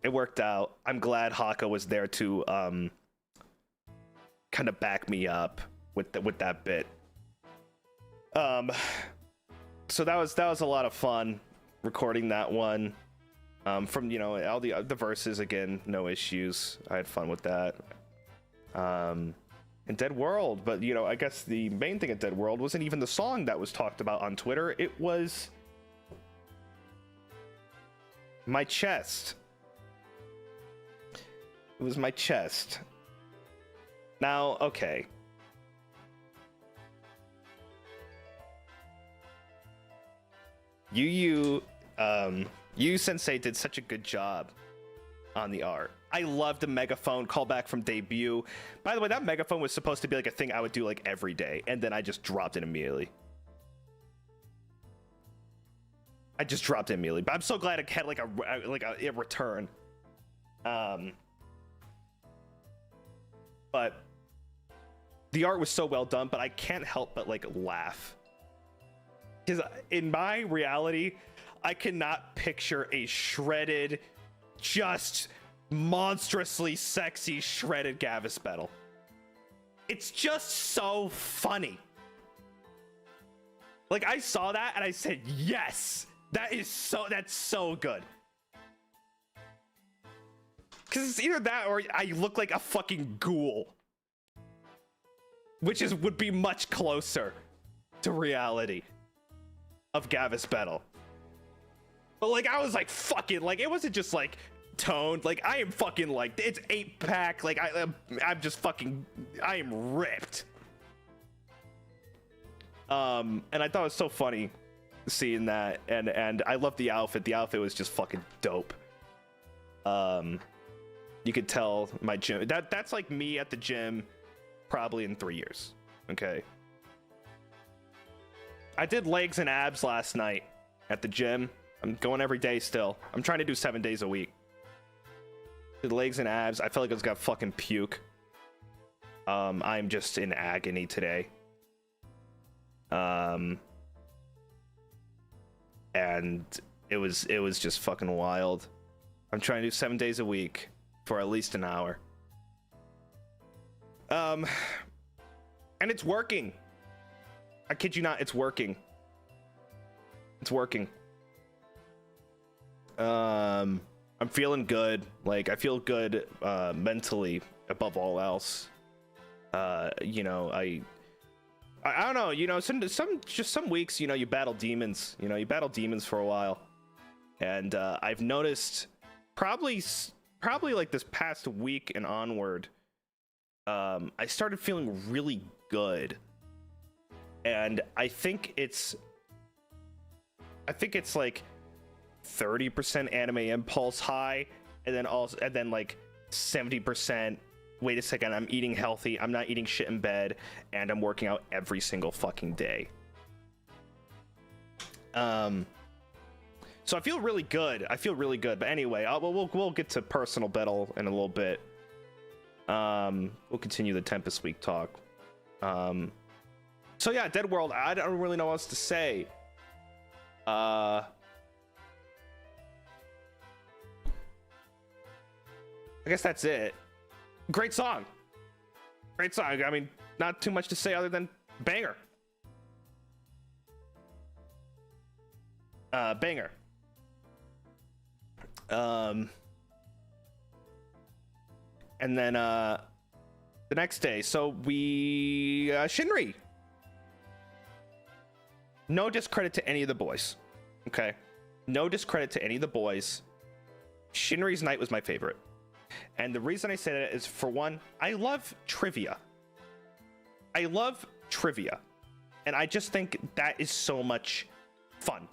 It worked out. I'm glad Hakka was there to kind of back me up with that bit. So that was a lot of fun recording that one. From, you know, all the verses, again, no issues. I had fun with that. And Dead World, but, you know, I guess the main thing at Dead World wasn't even the song that was talked about on Twitter. It was my chest. It was my chest. Now, okay. Yu Sensei did such a good job on the art. I love the megaphone callback from debut. By the way, that megaphone was supposed to be like a thing I would do like every day, and then I just dropped it immediately. But I'm so glad it had like a return. But the art was so well done, but I can't help but like laugh. Because in my reality, I cannot picture a shredded, just monstrously sexy shredded Gavis Bettel. It's just so funny. Like, I saw that and I said, yes, that's so good. Because it's either that or I look like a fucking ghoul, which would be much closer to reality of Gavis Bettel. But like, I was like fucking, like, it wasn't just like toned, like I am fucking like, it's 8-pack, like I'm just fucking, I am ripped. And I thought it was so funny seeing that, and I love the outfit was just fucking dope. You could tell my gym, that's like me at the gym probably in 3 years. Okay, I did legs and abs last night at the gym. I'm going every day still. I'm trying to do 7 days a week. Did legs and abs. I felt like I was gonna fucking puke. I'm just in agony today. And it was just fucking wild. I'm trying to do 7 days a week for at least an hour. And it's working. I kid you not, it's working. It's working. I'm feeling good. Like, I feel good mentally above all else. You know, I don't know, you know, some weeks, you know, you battle demons, for a while. And I've noticed probably like this past week and onward, I started feeling really good. And I think it's like 30% anime impulse high, and then like 70%, wait a second, I'm eating healthy, I'm not eating shit in bed, and I'm working out every single fucking day. So I feel really good. But anyway, we'll get to personal battle in a little bit. We'll continue the Tempest Week talk. So yeah, Dead World, I don't really know what else to say. I guess that's it. Great song. I mean, not too much to say other than banger. Banger. And then the next day, so we Shinri. No discredit to any of the boys. Okay? No discredit to any of the boys. Shinri's night was my favorite. And the reason I say that is, for one, I love trivia. And I just think that is so much fun.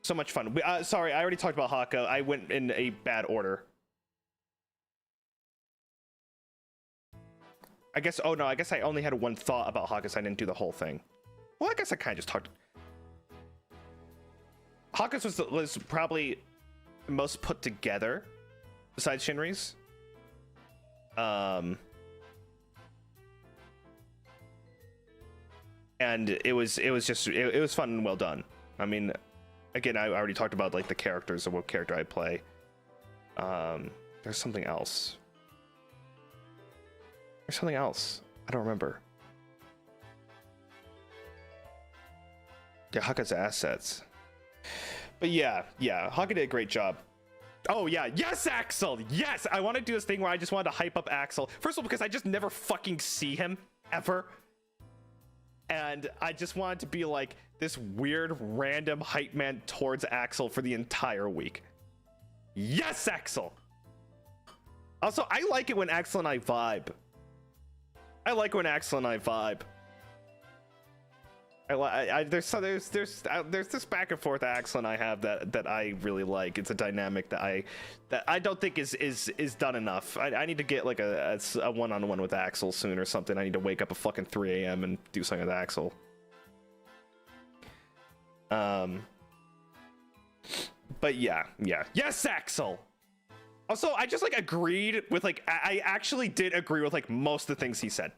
Sorry, I already talked about Hakka. I went in a bad order. I guess I only had one thought about Hakka, so I didn't do the whole thing. Well, I guess I kind of just talked. Hakka's was probably most put together besides Shinri's. And it was fun and well done. I mean, again, I already talked about like the characters and what character I play. There's something else. I don't remember. Yeah, Hakka's assets. But yeah, Hakka did a great job. Oh yeah, yes, Axel, yes! I want to do this thing where I just wanted to hype up Axel. First of all, because I just never fucking see him, ever. And I just wanted to be like this weird random hype man towards Axel for the entire week. Yes, Axel! Also, I like it when Axel and I vibe. There's this back and forth Axel and I have that I really like. It's a dynamic that I don't think is done enough. I need to get like a one-on-one with Axel soon or something. I need to wake up at fucking 3 a.m. and do something with Axel. But yeah. Yes, Axel. Also, I just like agreed with like I actually did agree with like most of the things he said.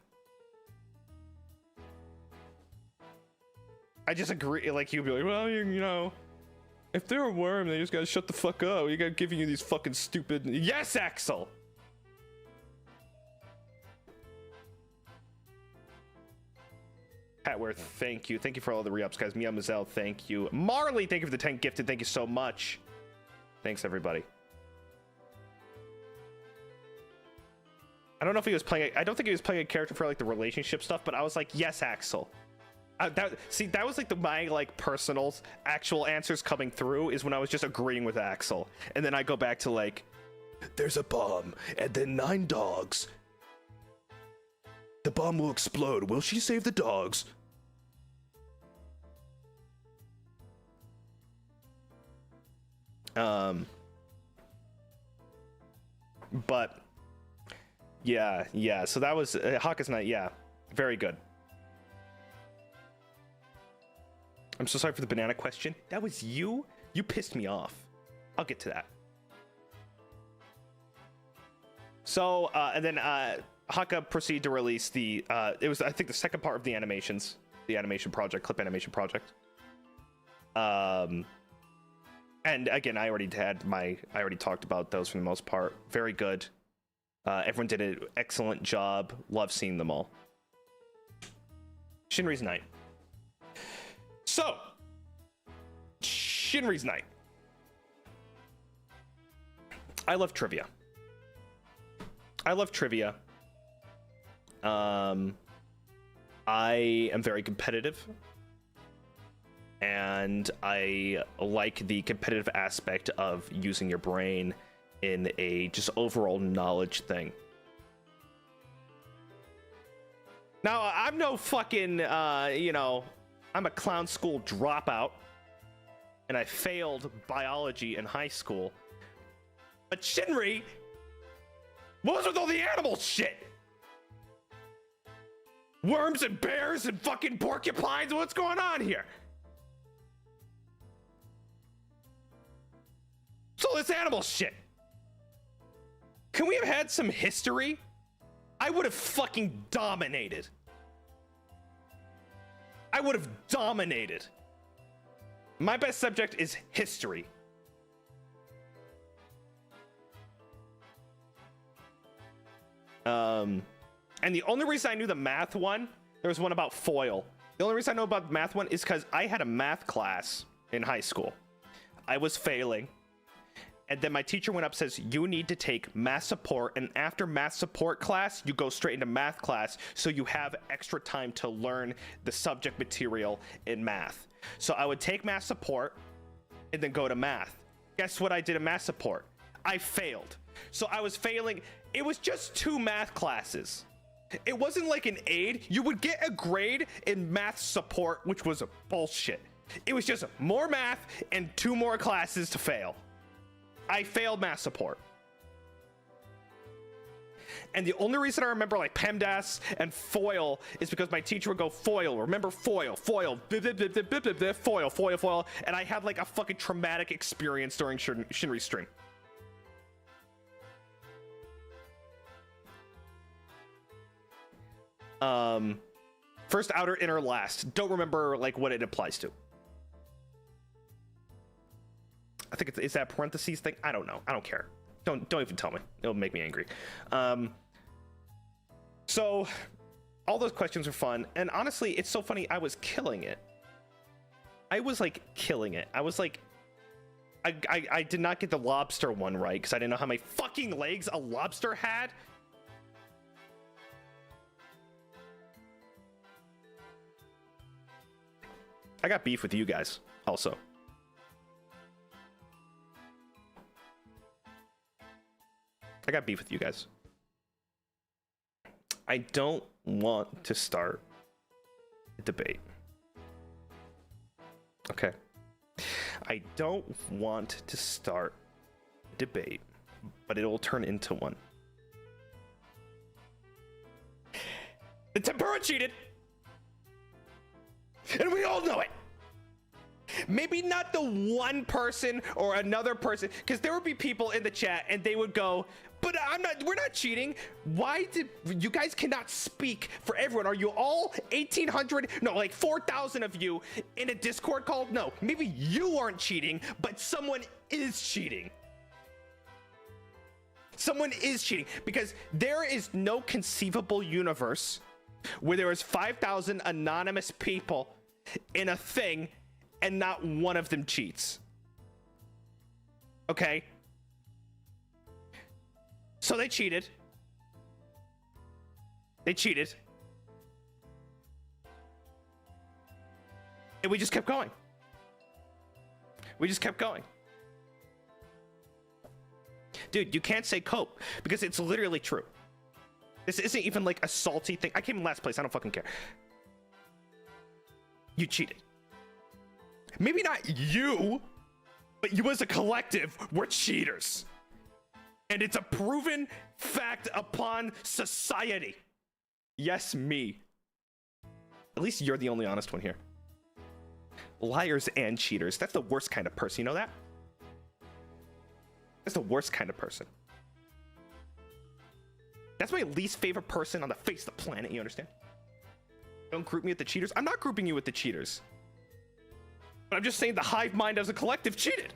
I just agree, like, he'd be like, well, you know, if they're a worm, they just gotta shut the fuck up. You gotta giving you these fucking stupid... Yes, Axel! Patworth, thank you. Thank you for all the re-ups, guys. Mia Mazel, thank you. Marley, thank you for the 10 gifted. Thank you so much. Thanks, everybody. I don't know if he was playing... I don't think he was playing a character for, like, the relationship stuff, but I was like, yes, Axel. That was like my like personal actual answers coming through is when I was just agreeing with Axel, and then I go back to like, there's a bomb and then 9 dogs. The bomb will explode. Will she save the dogs? But yeah. So that was Hakka's night. Yeah, very good. I'm so sorry for the banana question. That was you? You pissed me off. I'll get to that. So, and then Hakka proceeded to release the, it was, I think, the second part of the animations, the animation project, clip animation project. And again, I already talked about those for the most part. Very good. Everyone did an excellent job. Love seeing them all. Shinri's night. So, Shinri's night. I love trivia. I am very competitive. And I like the competitive aspect of using your brain in a just overall knowledge thing. Now, I'm no fucking, you know... I'm a clown school dropout, and I failed biology in high school. But Shinri, what was with all the animal shit? Worms and bears and fucking porcupines, what's going on here? So this animal shit. Can we have had some history? I would have fucking dominated. I would have dominated. My best subject is history. And the only reason I knew the math one, there was one about foil. The only reason I know about the math one is because I had a math class in high school. I was failing. And then my teacher went up and says, you need to take math support. And after math support class, you go straight into math class. So you have extra time to learn the subject material in math. So I would take math support and then go to math. Guess what I did in math support? I failed. So I was failing. It was just 2 math classes. It wasn't like an aid. You would get a grade in math support, which was bullshit. It was just more math and 2 more classes to fail. I failed math support. And the only reason I remember like PEMDAS and foil is because my teacher would go, foil, remember foil, foil, foil, foil, foil. And I had like a fucking traumatic experience during Shinri's stream. First, outer, inner, last. Don't remember like what it applies to. I think is that a parentheses thing? I don't know. I don't care. Don't even tell me. It'll make me angry. So all those questions are fun, and honestly, it's so funny. I was killing it. I was like killing it. I was like, I did not get the lobster one right because I didn't know how many fucking legs a lobster had. I got beef with you guys also. I got beef with you guys. I don't want to start a debate. Okay. I don't want to start a debate, but it'll turn into one. The Tempura cheated! And we all know it! Maybe not the one person or another person, because there would be people in the chat and they would go, but we're not cheating. Why did you guys cannot speak for everyone? Are you all 1,800? No, like 4,000 of you in a Discord call? No, maybe you aren't cheating, but someone is cheating. Someone is cheating because there is no conceivable universe where there is 5,000 anonymous people in a thing and not one of them cheats. Okay? So they cheated. They cheated. And we just kept going. We just kept going. Dude, you can't say cope because it's literally true. This isn't even like a salty thing. I came in last place. I don't fucking care. You cheated. Maybe not you, but you as a collective were cheaters. And it's a proven fact upon society. Yes, me. At least you're the only honest one here. Liars and cheaters. That's the worst kind of person. You know that? That's the worst kind of person. That's my least favorite person on the face of the planet. You understand? Don't group me with the cheaters. I'm not grouping you with the cheaters. But I'm just saying the hive mind as a collective cheated.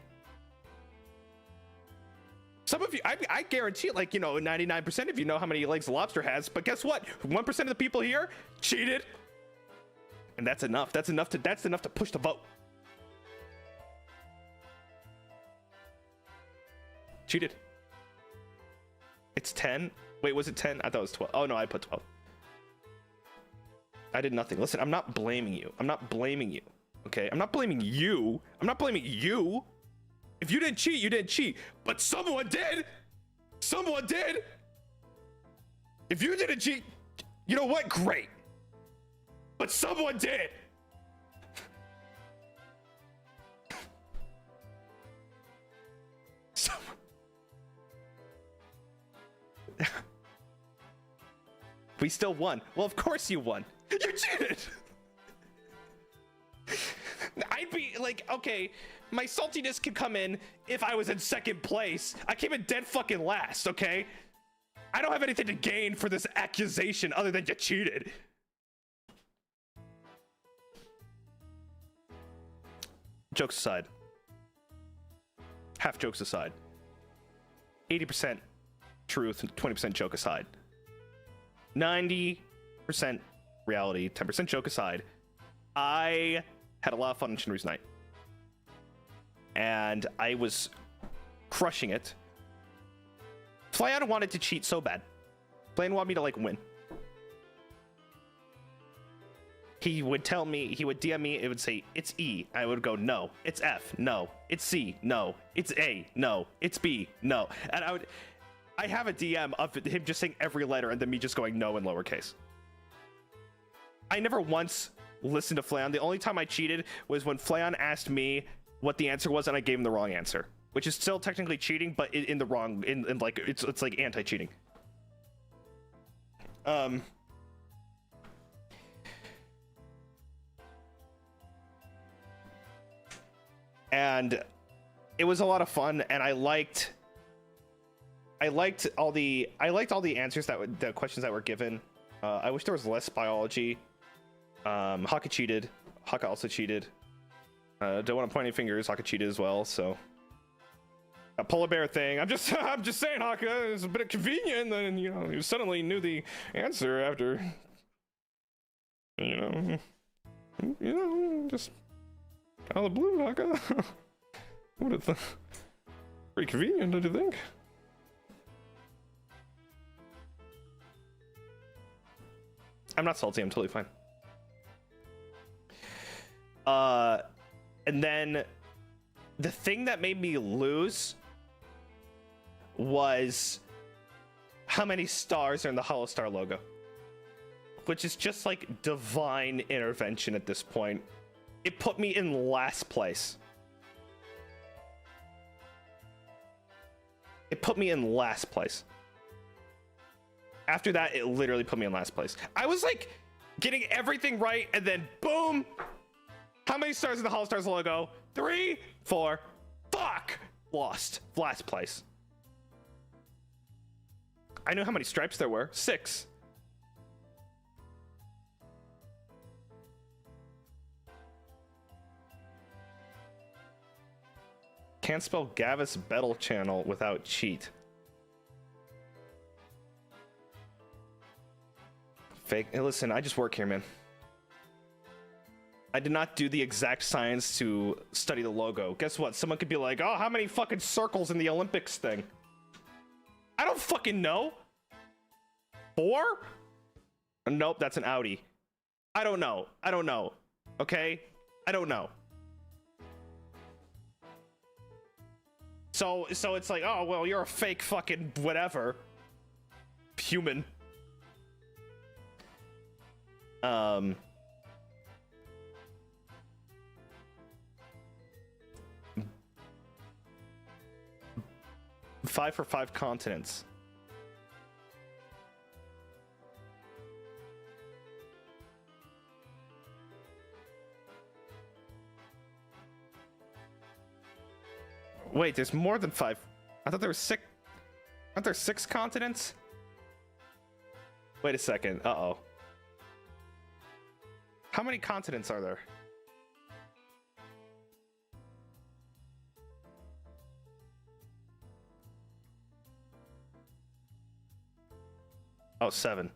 Some of you, I guarantee, like, you know, 99% of you know how many legs a lobster has, but guess what? 1% of the people here cheated. And that's enough. That's enough to push the vote. Cheated. It's 10. Wait, was it 10? I thought it was 12. Oh no, I put 12. I did nothing. Listen, I'm not blaming you. I'm not blaming you. Okay? I'm not blaming you. I'm not blaming you. If you didn't cheat, you didn't cheat. But someone did. Someone did. If you didn't cheat, you know what? Great. But someone did. We still won. Well, of course you won. You cheated. I'd be like, okay, my saltiness could come in if I was in second place. I came in dead fucking last, okay? I don't have anything to gain for this accusation other than you cheated. Jokes aside. Half jokes aside. 80% truth, 20% joke aside. 90% reality, 10% joke aside. I had a lot of fun on Shinri's night. And I was crushing it. Flayon wanted to cheat so bad. Flayon wanted me to, like, win. He would tell me, he would DM me, it would say, it's E. I would go, no. It's F. No. It's C. No. It's A. No. It's B. No. And I have a DM of him just saying every letter and then me just going no in lowercase. I never once listened to Flayon. The only time I cheated was when Flayon asked me what the answer was and I gave him the wrong answer, which is still technically cheating, but in the wrong, in like, it's like anti-cheating. And it was a lot of fun, and I liked all the answers the questions that were given. I wish there was less biology. Hakka cheated. Hakka also cheated. Don't want to point any fingers. Hakka cheated as well. So a polar bear thing. I'm just saying, Hakka is a bit convenient. And you know, you suddenly knew the answer after. You know, just out of the blue, Hakka. What is that? Pretty convenient, don't you think? I'm not salty, I'm totally fine. And then the thing that made me lose was how many stars are in the HOLOSTAR logo, which is just like divine intervention at this point. It put me in last place. It put me in last place. After that, it literally put me in last place. I was like getting everything right, and then boom. How many stars in the HoloStars logo? 3, 4. Fuck! Lost. Last place. I knew how many stripes there were. 6. Can't spell Gavis Bettel channel without cheat. Fake. Hey, listen, I just work here, man. I did not do the exact science to study the logo. Guess what? Someone could be like, oh, how many fucking circles in the Olympics thing? I don't fucking know. 4? Nope, that's an Audi. I don't know. I don't know. Okay? I don't know. So it's like, oh, well, you're a fake fucking whatever. Human. 5 for 5 continents. Wait, there's more than 5. I thought there were 6. Aren't there 6 continents? Wait a second. Uh-oh. How many continents are there? Oh, 7.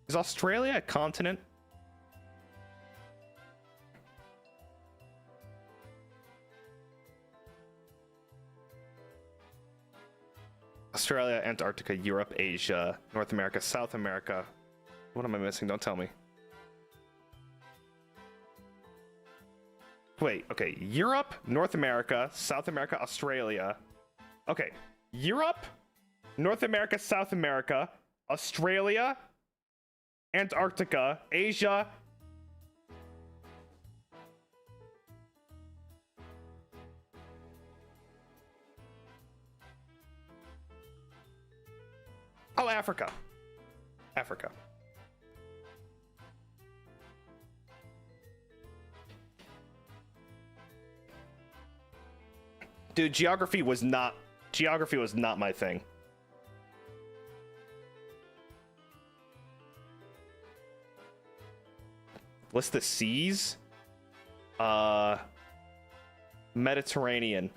Is Australia a continent? Australia, Antarctica, Europe, Asia, North America, South America. What am I missing? Don't tell me. Wait, okay. Europe, North America, South America, Australia. Okay. Europe, North America, South America, Australia, Antarctica, Asia. Oh, Africa. Africa. Dude, geography was not my thing. List the seas. Mediterranean.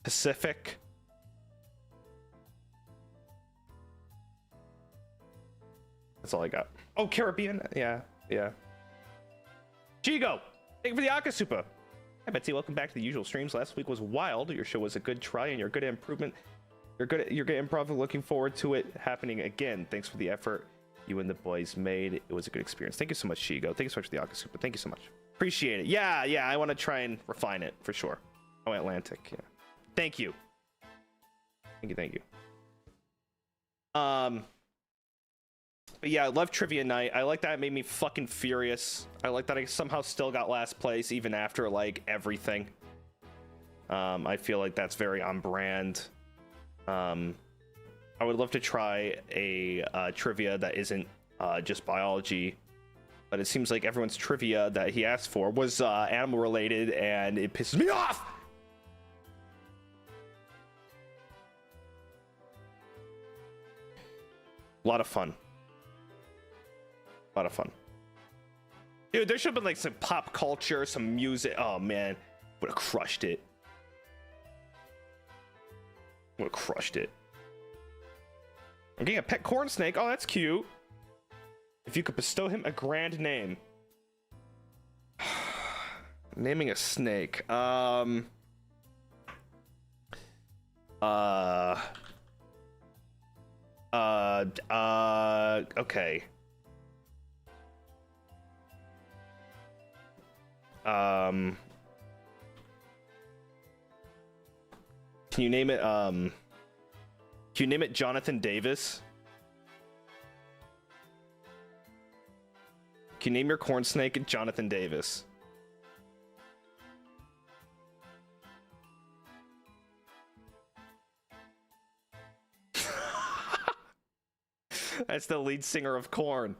Pacific. That's all I got. Oh, Caribbean. Yeah. Chigo, thank you for the Akasupa. Hi, Betsy. Welcome back to the usual streams. Last week was wild. Your show was a good try, and you're good at improvement. You're good at improv. Looking forward to it happening again. Thanks for the effort you and the boys made. It was a good experience. Thank you so much, Chigo. Thank you so much for the Akasupa. Thank you so much. Appreciate it. Yeah. I want to try and refine it for sure. Oh, Atlantic. Yeah. Thank you. Thank you. But yeah, I love Trivia Night. I like that it made me fucking furious. I like that I somehow still got last place even after like everything. I feel like that's very on brand. I would love to try a trivia that isn't just biology, but it seems like everyone's trivia that he asked for was animal related, and it pisses me off. A lot of fun. Dude, there should have been like some pop culture, some music. Oh man, would have crushed it. I'm getting a pet corn snake. Oh, that's cute. If you could bestow him a grand name. Naming a snake. Okay. Can you name it? Can you name it Jonathan Davis? Can you name your corn snake Jonathan Davis? That's the lead singer of Korn.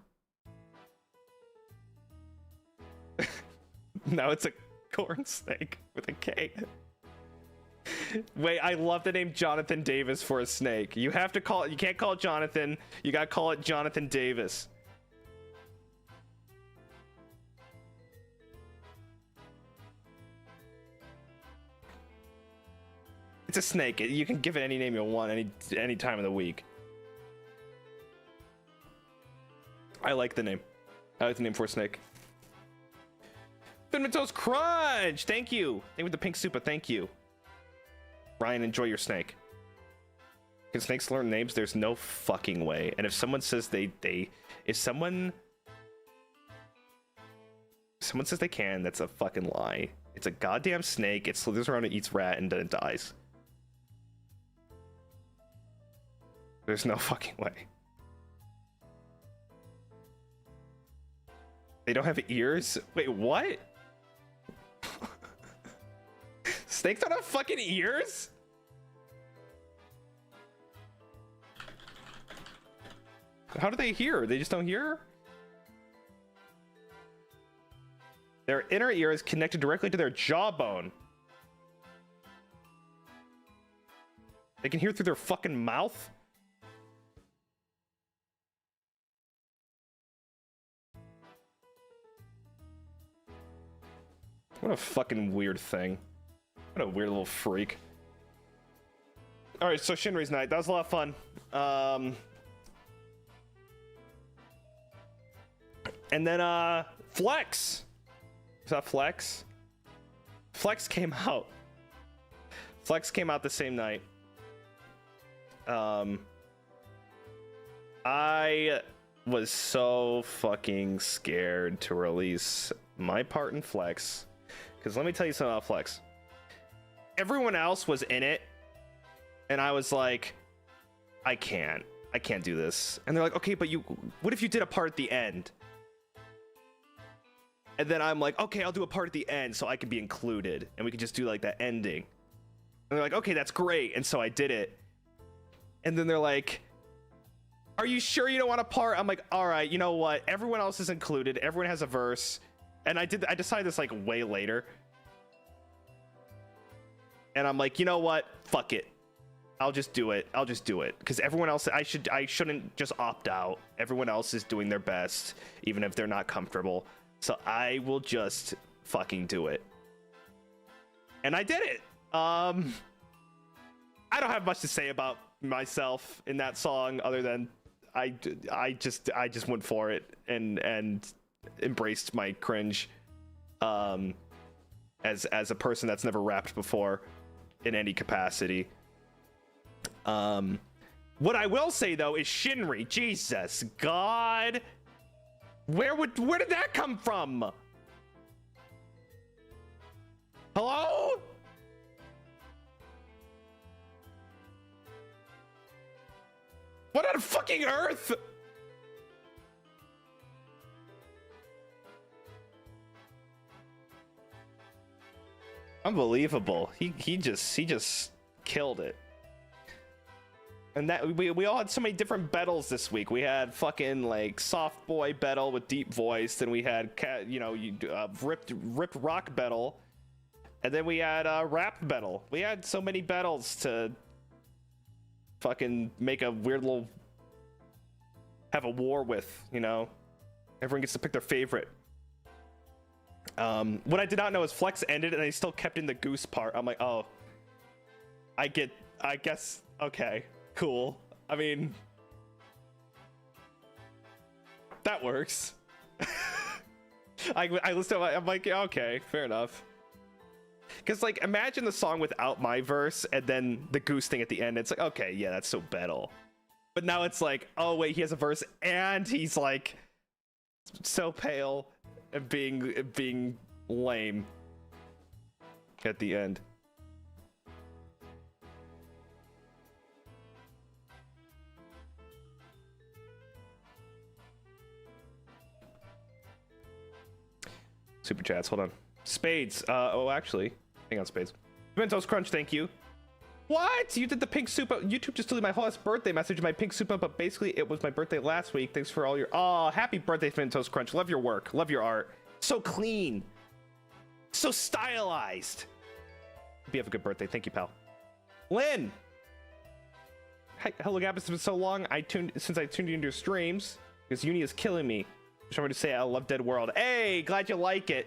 Now it's a corn snake with a K. Wait, I love the name Jonathan Davis for a snake. You have to call it, you can't call it Jonathan. You gotta call it Jonathan Davis. It's a snake. You can give it any name you want any time of the week. I like the name. I like the name for a snake. Cinnamon Toast Crunch! Thank you! Thank you with the pink super, thank you. Ryan, enjoy your snake. Can snakes learn names? There's no fucking way. And if someone says if someone says they can, that's a fucking lie. It's a goddamn snake, it slithers around and eats rat and then it dies. There's no fucking way. They don't have ears? Wait, what? Snakes don't have fucking ears? How do they hear? They just don't hear? Their inner ear is connected directly to their jawbone. They can hear through their fucking mouth? What a fucking weird thing. What a weird little freak. Alright, so Shinri's night. That was a lot of fun. And then, Flex! Is that Flex? Flex came out. Flex came out the same night. I was so fucking scared to release my part in Flex. Because let me tell you something about Flex. Everyone else was in it, and I was like, I can't do this. And they're like, okay, but what if you did a part at the end? And then I'm like, okay, I'll do a part at the end so I can be included, and we could just do like that ending. And they're like, okay, that's great. And so I did it. And then they're like, are you sure you don't want a part? I'm like, all right, you know what? Everyone else is included. Everyone has a verse. And I decided this like way later. And I'm like, you know what? Fuck it. I'll just do it. Because everyone else, I shouldn't just opt out. Everyone else is doing their best, even if they're not comfortable. So I will just fucking do it. And I did it. I don't have much to say about myself in that song other than I just went for it and embraced my cringe as a person that's never rapped before in any capacity. What I will say though is Shinri, Jesus God, where did that come from? Hello? What on fucking earth? Unbelievable. He just killed it. And that we all had so many different Bettels this week. We had fucking like soft boy Bettel with deep voice, then we had ripped rock Bettel, and then we had rap Bettel. We had so many Bettels to fucking make a weird little have a war with, you know. Everyone gets to pick their favorite. What I did not know is Flex ended and they still kept in the goose part. I'm like, oh, I guess, okay, cool. I mean, that works. I listened to it, I'm like, yeah, okay, fair enough. Because, like, imagine the song without my verse and then the goose thing at the end. It's like, okay, yeah, that's so Bettel. But now it's like, oh, wait, he has a verse and he's, like, so pale and being lame at the end. Super chats, hold on. Spades, oh, actually, hang on, Spades. Mentos Crunch, thank you. What? You did the pink soup? YouTube just deleted my whole birthday message in my pink soup, but basically it was my birthday last week. Thanks for all your... Oh, happy birthday, Mentos Crunch. Love your work. Love your art. So clean. So stylized. Hope you have a good birthday. Thank you, pal. Lynn! Hi, hello, Gavis. It's been so long since I tuned into your streams, because uni is killing me. Just wanted to say I love Dead World. Hey, glad you like it.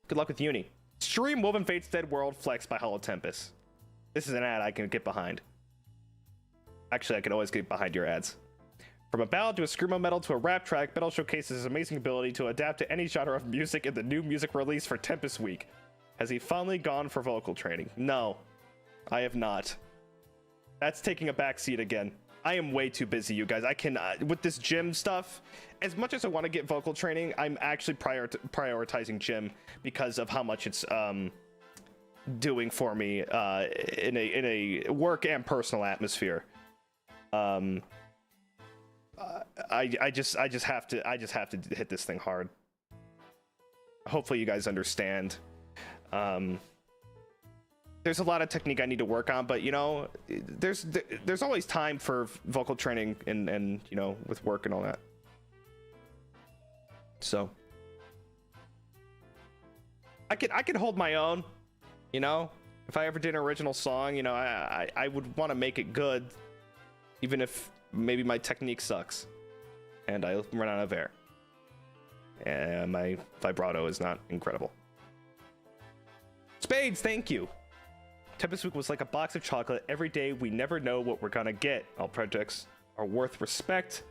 Good luck with uni. Stream Woven Fate's Dead World Flex by HoloTempus. This is an ad I can get behind. Actually, I can always get behind your ads. From a ballad to a screamo metal to a rap track, Bettel showcases his amazing ability to adapt to any genre of music in the new music release for Tempest Week. Has he finally gone for vocal training? No, I have not. That's taking a backseat again. I am way too busy, you guys. I can, with this gym stuff, as much as I want to get vocal training, I'm actually prioritizing gym because of how much it's doing for me in a work and personal atmosphere. I just have to hit this thing hard. Hopefully you guys understand. There's a lot of technique I need to work on, but you know, there's always time for vocal training and you know, with work and all that. So I could hold my own, you know. If I ever did an original song, you know, I would want to make it good, even if maybe my technique sucks and I run out of air and my vibrato is not incredible. Spades, thank you. Tempest Week was like a box of chocolate. Every day we never know what we're gonna get. All projects are worth respect.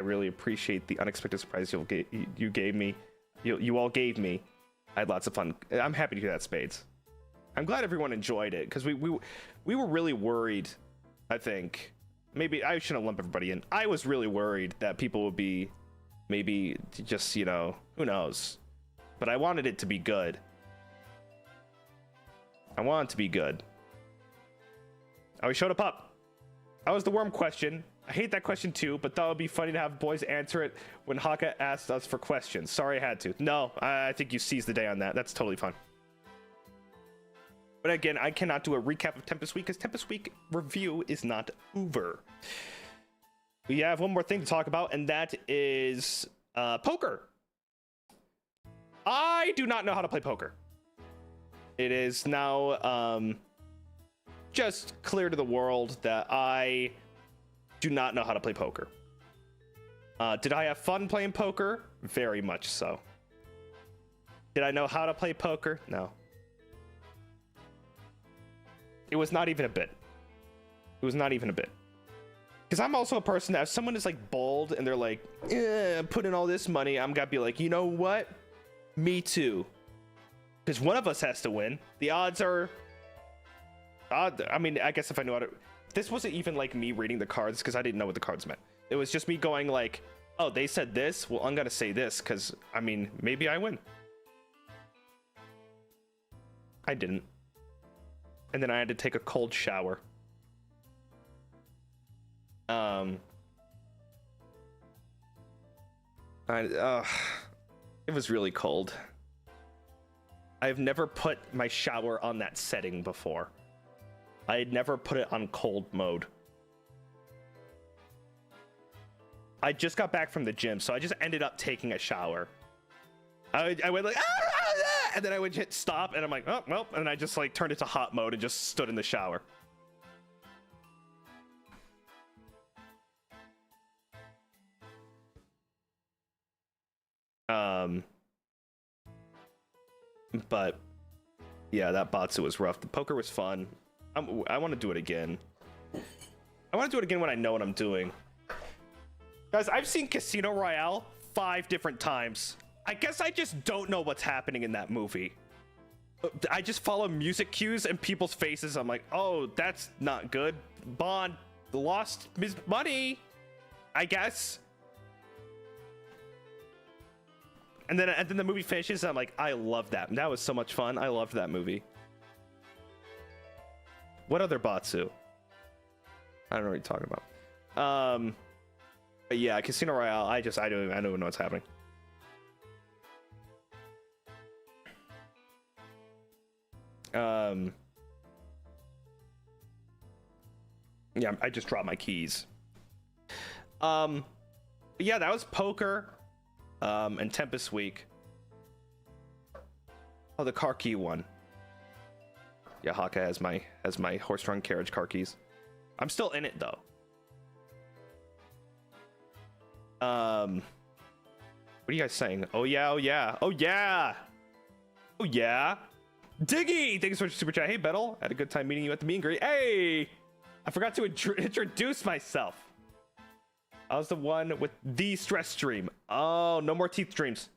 I really appreciate the unexpected surprise you gave me. You all gave me. I had lots of fun. I'm happy to hear that, Spades. I'm glad everyone enjoyed it, because we were really worried. I think maybe I shouldn't lump everybody in. I was really worried that people would be maybe just, you know, who knows, but I wanted it to be good. I want it to be good. Oh, we showed a pup. That was the worm question. I hate that question too, but thought it would be funny to have boys answer it when Hakka asked us for questions. Sorry I had to. No, I think you seized the day on that. That's totally fine. But again, I cannot do a recap of Tempest Week because Tempest Week review is not over. We have one more thing to talk about, and that is poker. I do not know how to play poker. It is now just clear to the world that I do not know how to play poker. Did I have fun playing poker? Very much so. Did I know how to play poker? No. It was not even a bit. It was not even a bit. Because I'm also a person that if someone is like bold and they're like, put in all this money, I'm gonna be like, you know what? Me too. Because one of us has to win. The odds are odd. I mean, I guess if I knew how to... This wasn't even like me reading the cards because I didn't know what the cards meant. It was just me going like, oh, they said this. Well, I'm going to say this because, I mean, maybe I win. I didn't. And then I had to take a cold shower. It was really cold. I've never put my shower on that setting before. I had never put it on cold mode. I just got back from the gym, so I just ended up taking a shower. I went like, and then I would hit stop, and I'm like, oh, well, and I just like turned it to hot mode and just stood in the shower. But yeah, that Batsu was rough. The poker was fun. I want to do it again. I want to do it again when I know what I'm doing. Guys, I've seen Casino Royale 5 different times. I guess I just don't know what's happening in that movie. I just follow music cues and people's faces. I'm like, oh, that's not good. Bond lost his money, I guess. And then the movie finishes, and I'm like, I love that. That was so much fun. I loved that movie. What other Batsu? I don't know what you're talking about. But yeah, Casino Royale. I don't even know what's happening. Yeah, I just dropped my keys. Yeah, that was poker. And Tempest Week. Oh, the car key one. Yeah, Hakka has my horse-drawn carriage car keys. I'm still in it though. What are you guys saying? Oh yeah, oh yeah, oh yeah, oh yeah. Diggy, thanks for super chat. Hey Bettel, had a good time meeting you at the meet and greet. Hey, I forgot to introduce myself. I was the one with the stress stream. Oh, no more teeth streams.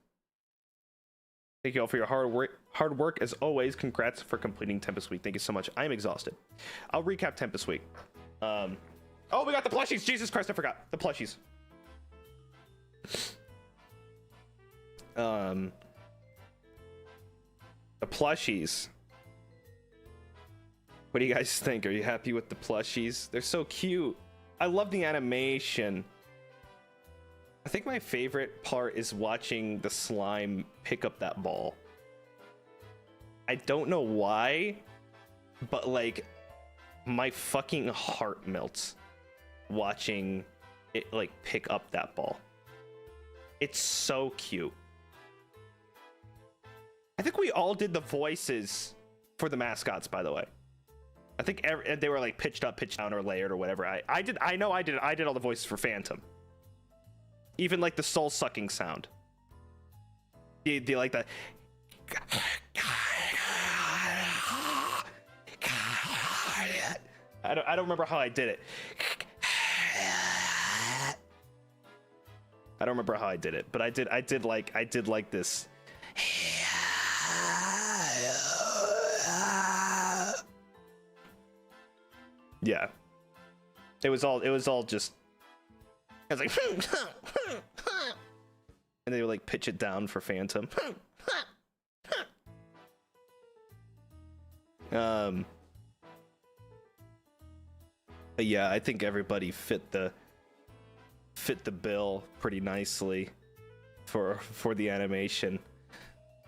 Thank you all for your hard work as always. Congrats for completing Tempest Week. Thank you so much. I am exhausted. I'll recap Tempest Week. Oh, we got the plushies. Jesus Christ, I forgot the plushies. The plushies. What do you guys think? Are you happy with the plushies? They're so cute. I love the animation. I think my favorite part is watching the slime pick up that ball. I don't know why, but like my fucking heart melts watching it like pick up that ball. It's so cute. I think we all did the voices for the mascots, by the way. I think they were like pitched up, pitched down, or layered, or whatever. I did all the voices for Phantom. Even like the soul sucking sound. Do you like that? I don't remember how I did it. I don't remember how I did it, but I did like this. Yeah. It was all just I was like and they would like pitch it down for Phantom. But yeah, I think everybody fit the bill pretty nicely for the animation.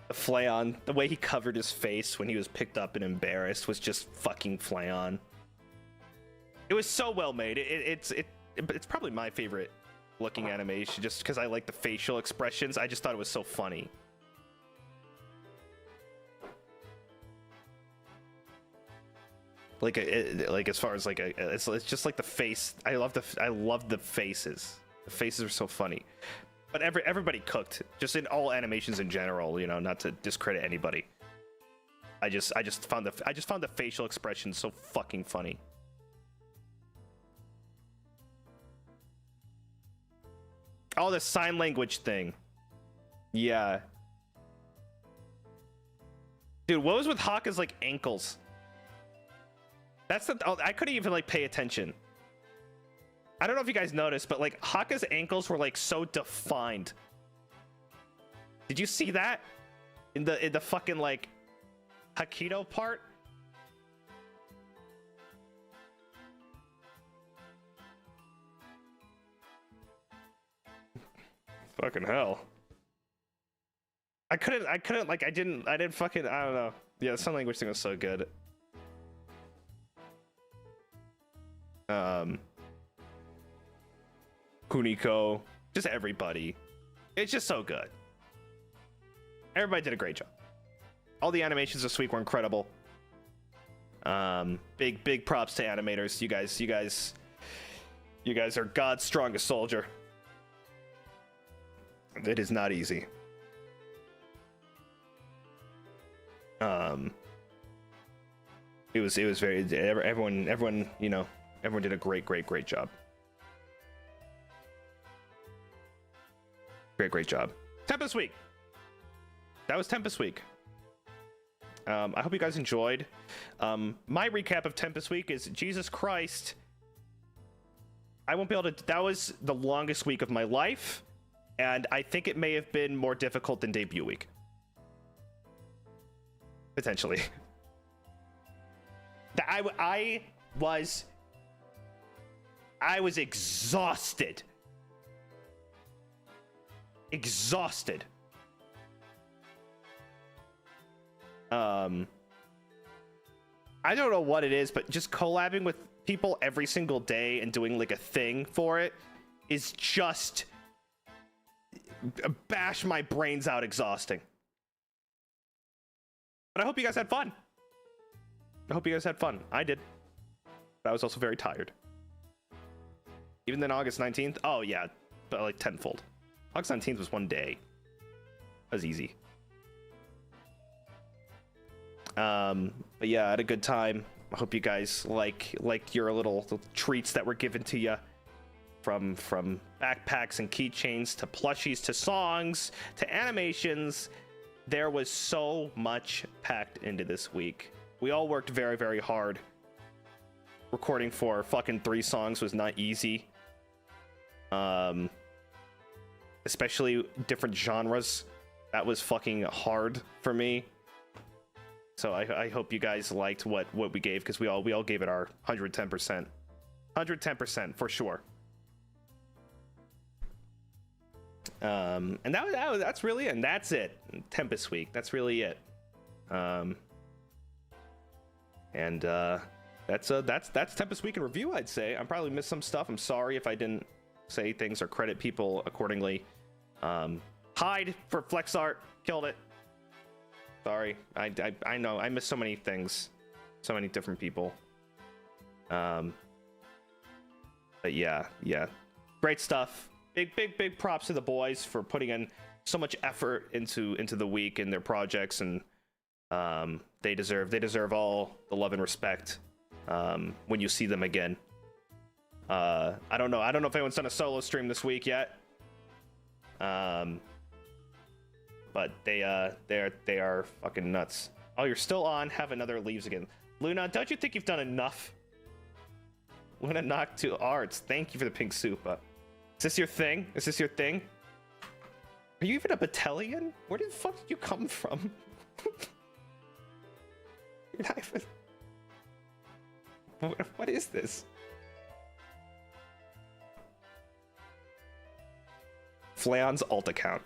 Flayon, the way he covered his face when he was picked up and embarrassed was just fucking Flayon. It was so well made. It's probably my favorite looking animation just because I like the facial expressions. I just thought it was so funny. Like as far as like it's just like the face. I love the faces. The faces are so funny. But everybody cooked, just in all animations in general, you know, not to discredit anybody. I just found the facial expression so fucking funny. Oh, the sign language thing. Yeah. Dude, what was with Hakka's like ankles? I couldn't even like pay attention. I don't know if you guys noticed, but like Hakka's ankles were like so defined. Did you see that? In the fucking like Hakido part? Fucking hell. I couldn't like I didn't fucking, I don't know. Yeah, the sign language thing was so good. Kuniko, just everybody. It's just so good. Everybody did a great job. All the animations this week were incredible. Big props to animators. You guys are God's strongest soldier. It is not easy. It was very, everyone, you know, everyone did a great job. Great job. Tempest Week. That was Tempest Week. I hope you guys enjoyed. My recap of Tempest Week is Jesus Christ. I won't be able to. That was the longest week of my life, and I think it may have been more difficult than debut week. Potentially. I was exhausted. Exhausted. I don't know what it is, but just collabing with people every single day and doing like a thing for it is just bash my brains out exhausting. But I hope you guys had fun. I hope you guys had fun. I did. But I was also very tired. Even then August 19th? Oh yeah, but like tenfold. August 19th was one day. That was easy. But yeah, I had a good time. I hope you guys like your little treats that were given to you, from backpacks and keychains to plushies to songs to animations. There was so much packed into this week. We all worked very, very hard. Recording for fucking 3 songs was not easy. Especially different genres. That was fucking hard for me. So I hope you guys liked what we gave, because we all gave it our 110%. 110% for sure. And that's really it. And that's it. Tempest week. That's really it. That's Tempest week in review, I'd say. I probably missed some stuff. I'm sorry if I didn't say things or credit people accordingly. Hyde for Flex Art, killed it. Sorry, I know I missed so many things, so many different people. But yeah, great stuff. Big props to the boys for putting in so much effort into the week and their projects, and they deserve all the love and respect when you see them again. I don't know if anyone's done a solo stream this week yet. But they are fucking nuts. Oh, you're still on. Have another leaves again. Luna, don't you think you've done enough? Luna knocked 2 arts. Thank you for the pink soup. Is this your thing? Is this your thing? Are you even a battalion? Where the fuck did you come from? You're not even... What is this? Flayon's alt account.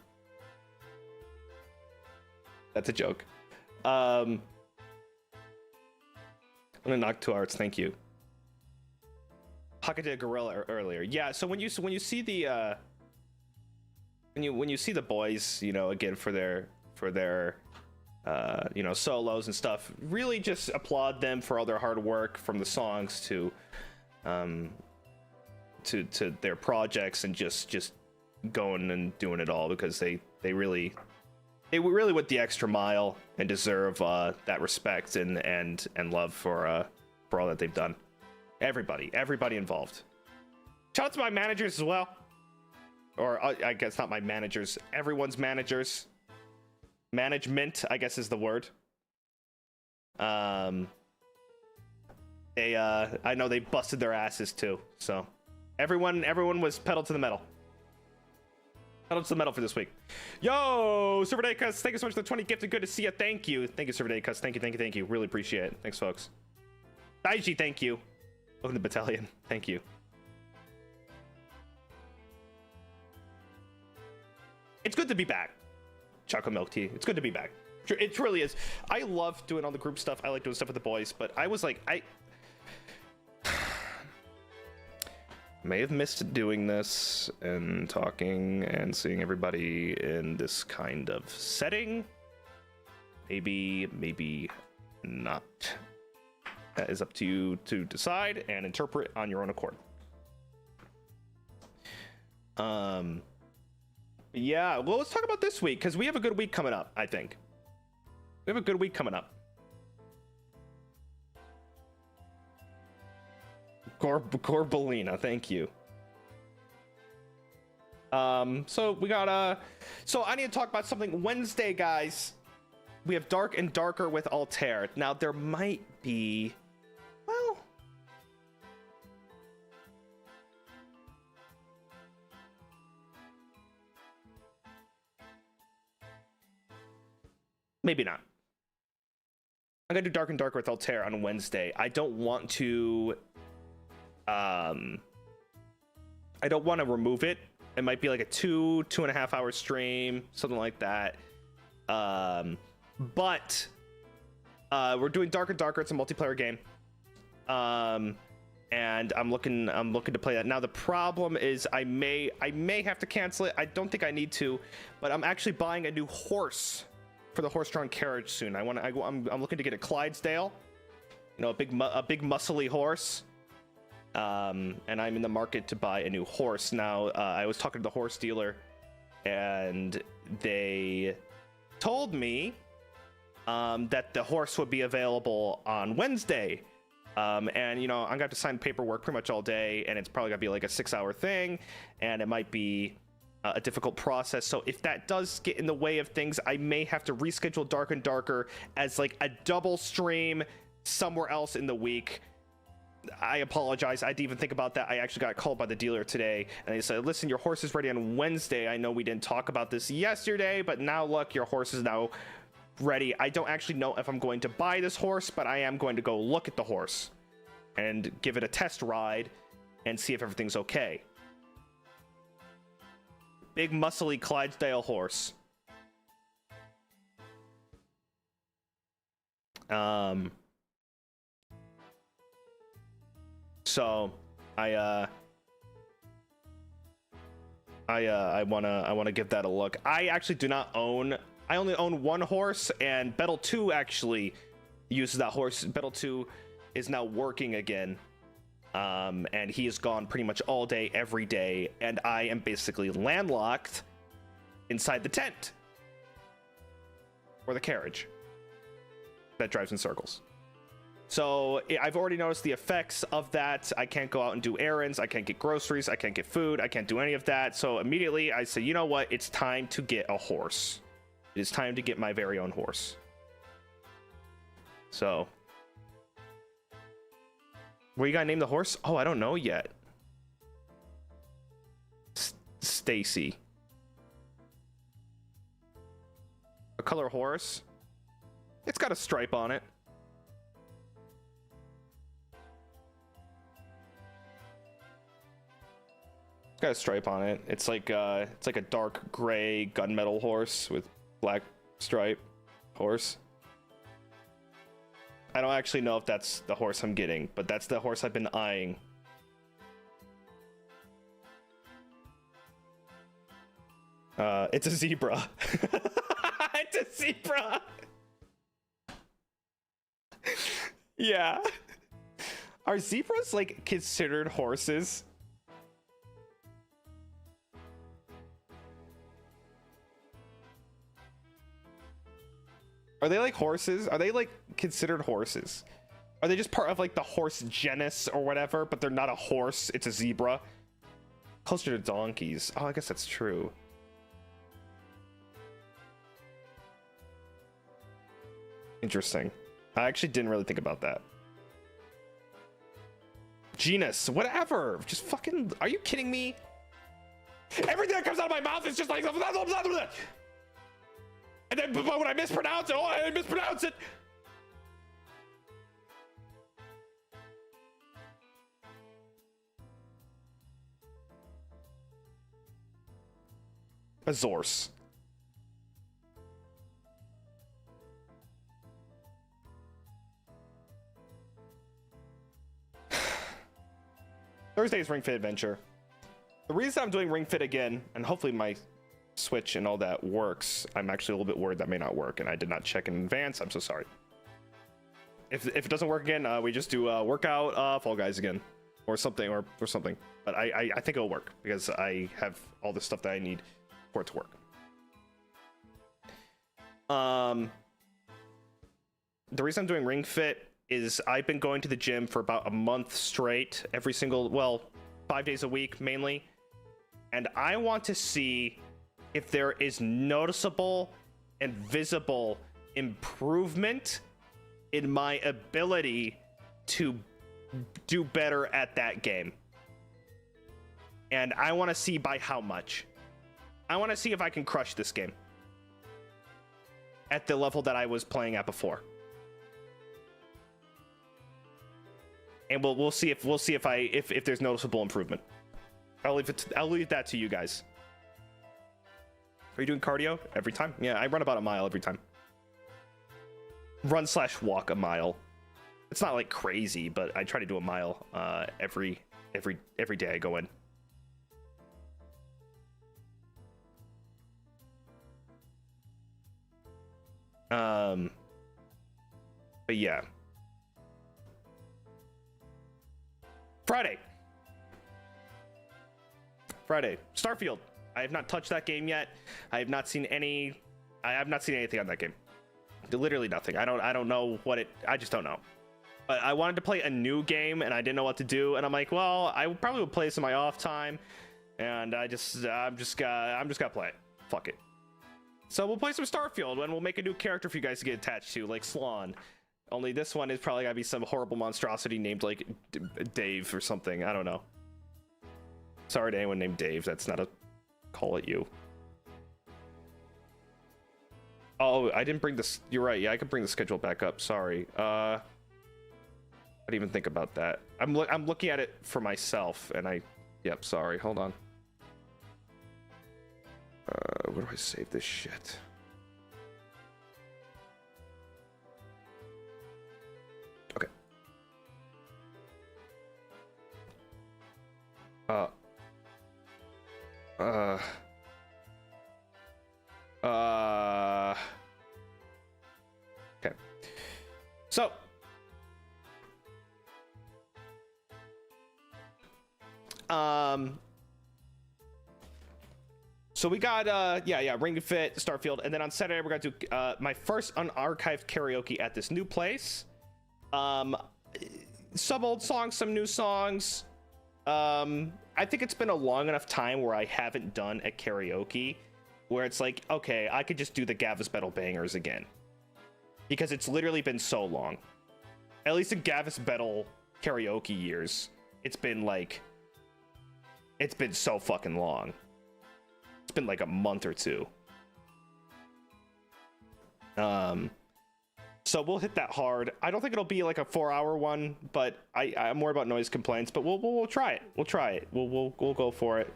That's a joke. I'm gonna knock 2 arts. Thank you. Hakka did a gorilla earlier. Yeah. So when you see the when you see the boys, you know, again for their you know, solos and stuff, really just applaud them for all their hard work, from the songs to their projects, and just going and doing it all, because they really went the extra mile and deserve that respect and love for all that they've done. Everybody involved. Shout out to my managers as well, or I guess not my managers, everyone's managers. Management, I guess, is the word. I know they busted their asses too. So everyone was pedal to the metal. Pedal to the metal for this week. Yo, Server Day Cuss, thank you so much for the 20 gifted. Good to see you. Thank you, Server Day Cuss. Thank you. Really appreciate it. Thanks, folks. Daiji, thank you. Welcome to the battalion. Thank you. It's good to be back. Chocolate milk tea. It's good to be back. It truly is. I love doing all the group stuff. I like doing stuff with the boys, but I was like, I may have missed doing this and talking and seeing everybody in this kind of setting. Maybe not. That is up to you to decide and interpret on your own accord. Yeah, well, let's talk about this week, because we have a good week coming up, I think. We have a good week coming up. Gorbelina, thank you. So we got so I need to talk about something. Wednesday, guys, we have Dark and Darker with Altair. Now there might be, well, Maybe not. I'm gonna do Dark and Darker with Altair on Wednesday. I don't want to remove it. It might be like a 2.5 hour stream, something like that. But we're doing Dark and Darker. It's a multiplayer game. And I'm looking to play that. Now the problem is I may have to cancel it. I don't think I need to, but I'm actually buying a new horse for the horse-drawn carriage soon. I'm looking to get a Clydesdale, you know, a big muscly horse. And I'm in the market to buy a new horse. Now, I was talking to the horse dealer, and they told me that the horse would be available on Wednesday. And, you know, I'm gonna have to sign paperwork pretty much all day, and it's probably gonna be like a 6-hour thing, and it might be a difficult process. So if that does get in the way of things, I may have to reschedule Dark and Darker as like a double stream somewhere else in the week. I apologize. I didn't even think about that. I actually got called by the dealer today, and they said, listen, your horse is ready on Wednesday. I know we didn't talk about this yesterday, but now look, your horse is now ready. I don't actually know if I'm going to buy this horse, but I am going to go look at the horse and give it a test ride and see if everything's okay. Big muscly Clydesdale horse. So I wanna give that a look. I actually do not own. I only own one horse, and Bettel 2 actually uses that horse. Bettel 2 is now working again, and he is gone pretty much all day, every day, and I am basically landlocked inside the tent or the carriage that drives in circles. So I've already noticed the effects of that. I can't go out and do errands. I can't get groceries. I can't get food. I can't do any of that. So immediately I say, you know what? It's time to get a horse. It is time to get my very own horse. So, what you gotta name the horse? Oh, I don't know yet. Stacy. A color horse. It's got a stripe on it. It's got a stripe on it. It's like a dark gray gunmetal horse with black stripe horse. I don't actually know if that's the horse I'm getting, but that's the horse I've been eyeing. It's a zebra. It's a zebra. Yeah. Are zebras like considered horses? Are they like horses? Are they like considered horses? Are they just part of like the horse genus or whatever, but they're not a horse, it's a zebra? Closer to donkeys. Oh, I guess that's true. Interesting. I actually didn't really think about that. Genus, whatever. Just fucking, are you kidding me? Everything that comes out of my mouth is just like, and then but when I mispronounce it, I mispronounce it. Azores. Thursday's Ring Fit Adventure. The reason I'm doing Ring Fit again, and hopefully my Switch and all that works, I'm actually a little bit worried that may not work, and I did not check in advance. I'm so sorry. If it doesn't work again, we just do workout Fall Guys again, or something, or something. But I think it'll work because I have all the stuff that I need for it to work. The reason I'm doing Ring Fit is I've been going to the gym for about a month straight, every single, well, 5 days a week mainly, and I want to see if there is noticeable and visible improvement in my ability to do better at that game. And I want to see by how much. I want to see if I can crush this game. at the level that I was playing at before. And we'll see if there's noticeable improvement. I'll leave that to you guys. Are you doing cardio every time? Yeah, I run about a mile every time. Run/walk a mile. It's not like crazy, but I try to do a mile every day I go in. But yeah. Friday. Starfield. I have not touched that game yet. I have not seen anything on that game. Literally nothing. I don't know what it. I just don't know. But I wanted to play a new game and I didn't know what to do. And I'm like, well, I probably would play this in my off time. And I'm just gonna play it. Fuck it. So we'll play some Starfield and we'll make a new character for you guys to get attached to, like Slan. Only this one is probably gonna be some horrible monstrosity named like Dave or something. I don't know. Sorry to anyone named Dave. That's not a call at you. Oh, I didn't bring this. You're right. Yeah, I could bring the schedule back up. Sorry. I didn't even think about that. I'm looking at it for myself, and yep. Sorry. Hold on. Where do I save this shit? Okay. Okay. So we got Ring Fit, Starfield, and then on Saturday we're gonna do my first unarchived karaoke at this new place. Some old songs, some new songs. I think it's been a long enough time where I haven't done a karaoke where it's like, okay, I could just do the Gavis Bettel bangers again. Because it's literally been so long. At least in Gavis Bettel karaoke years, it's been so fucking long. It's been like a month or two. So we'll hit that hard. I don't think it'll be like a 4-hour one, but I'm more about noise complaints. But we'll try it. We'll try it. We'll go for it.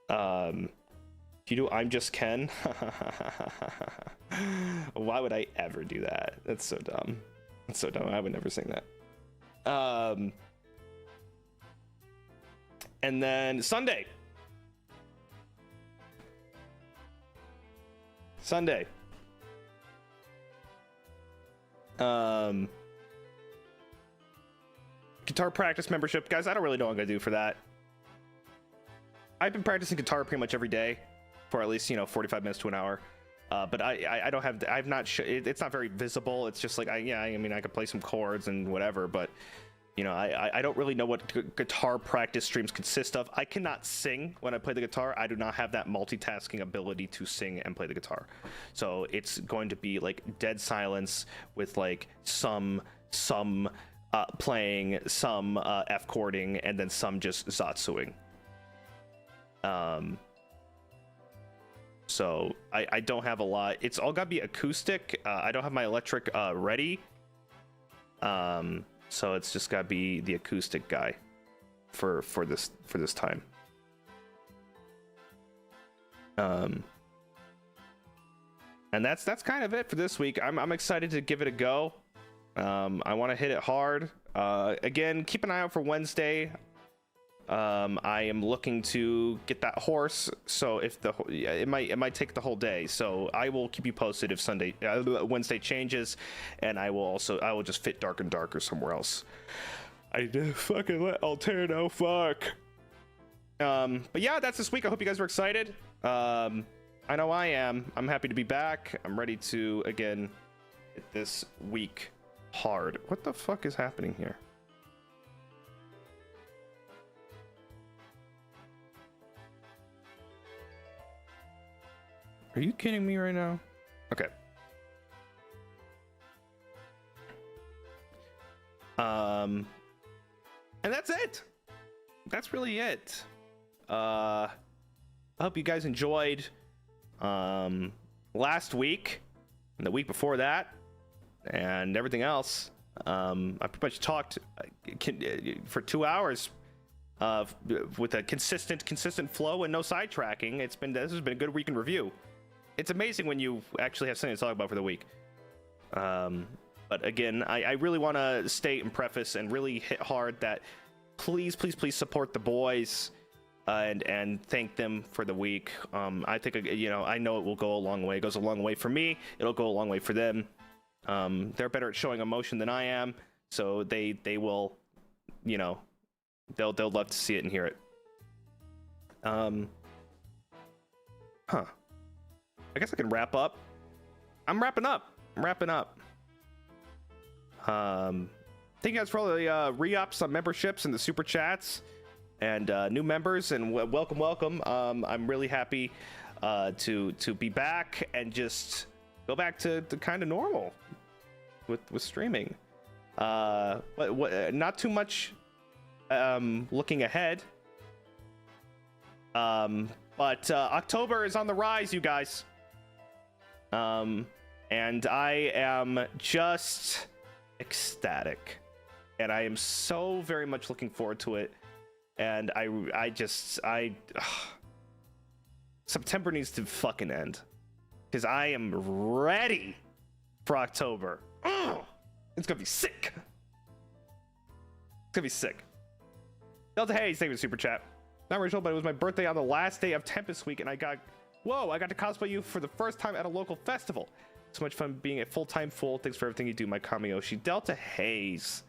You do I'm Just Ken. Why would I ever do that? That's so dumb. That's so dumb. I would never sing that. And then Sunday. Guitar practice membership. Guys, I don't really know what I'm gonna do for that. I've been practicing guitar pretty much every day for at least 45 minutes to an hour. But I don't have, I've not, it's not very visible. It's just like, I mean, I could play some chords and whatever, but I don't really know what guitar practice streams consist of. I cannot sing when I play the guitar. I do not have that multitasking ability to sing and play the guitar. So it's going to be like dead silence with like some playing, some F chording, and then some just zatsuing. So I don't have a lot. It's all gotta be acoustic. I don't have my electric ready. So it's just gotta be the acoustic guy for this time. And that's kind of it for this week. I'm excited to give it a go. I want to hit it hard. Again, keep an eye out for Wednesday. I am looking to get that horse, so if it might take the whole day. So I will keep you posted if Wednesday changes, and I will just fit Dark and Darker somewhere else. I did fucking let Altare know. Fuck. But yeah, that's this week. I hope you guys were excited. I know I am. I'm happy to be back. I'm ready to again hit this week hard. What the fuck is happening here? Are you kidding me right now? Okay. And that's it. That's really it. I hope you guys enjoyed last week. and the week before that, and everything else. I pretty much talked for 2 hours with a consistent flow and no sidetracking. This has been a good week in review. It's amazing when you actually have something to talk about for the week. But again, I really want to state and preface and really hit hard that please support the boys and thank them for the week. I think, I know it will go a long way. It goes a long way for me. It'll go a long way for them. They're better at showing emotion than I am, so they will, they'll love to see it and hear it. I guess I can wrap up. I'm wrapping up. Thank you guys for all the re-ups on memberships and the super chats and new members, and welcome. I'm really happy to be back and just go back to kind of normal with streaming. Not too much looking ahead. But October is on the rise, you guys. And I am just ecstatic, and I am so very much looking forward to it. And September needs to fucking end, because I am ready for October. It's gonna be sick. Delta Hayes, thank you for the super chat. Not original, but it was my birthday on the last day of Tempest Week, and I got to cosplay you for the first time at a local festival. So much fun being a full-time fool. Thanks for everything you do, my Kamiyoshi. Delta Hayes,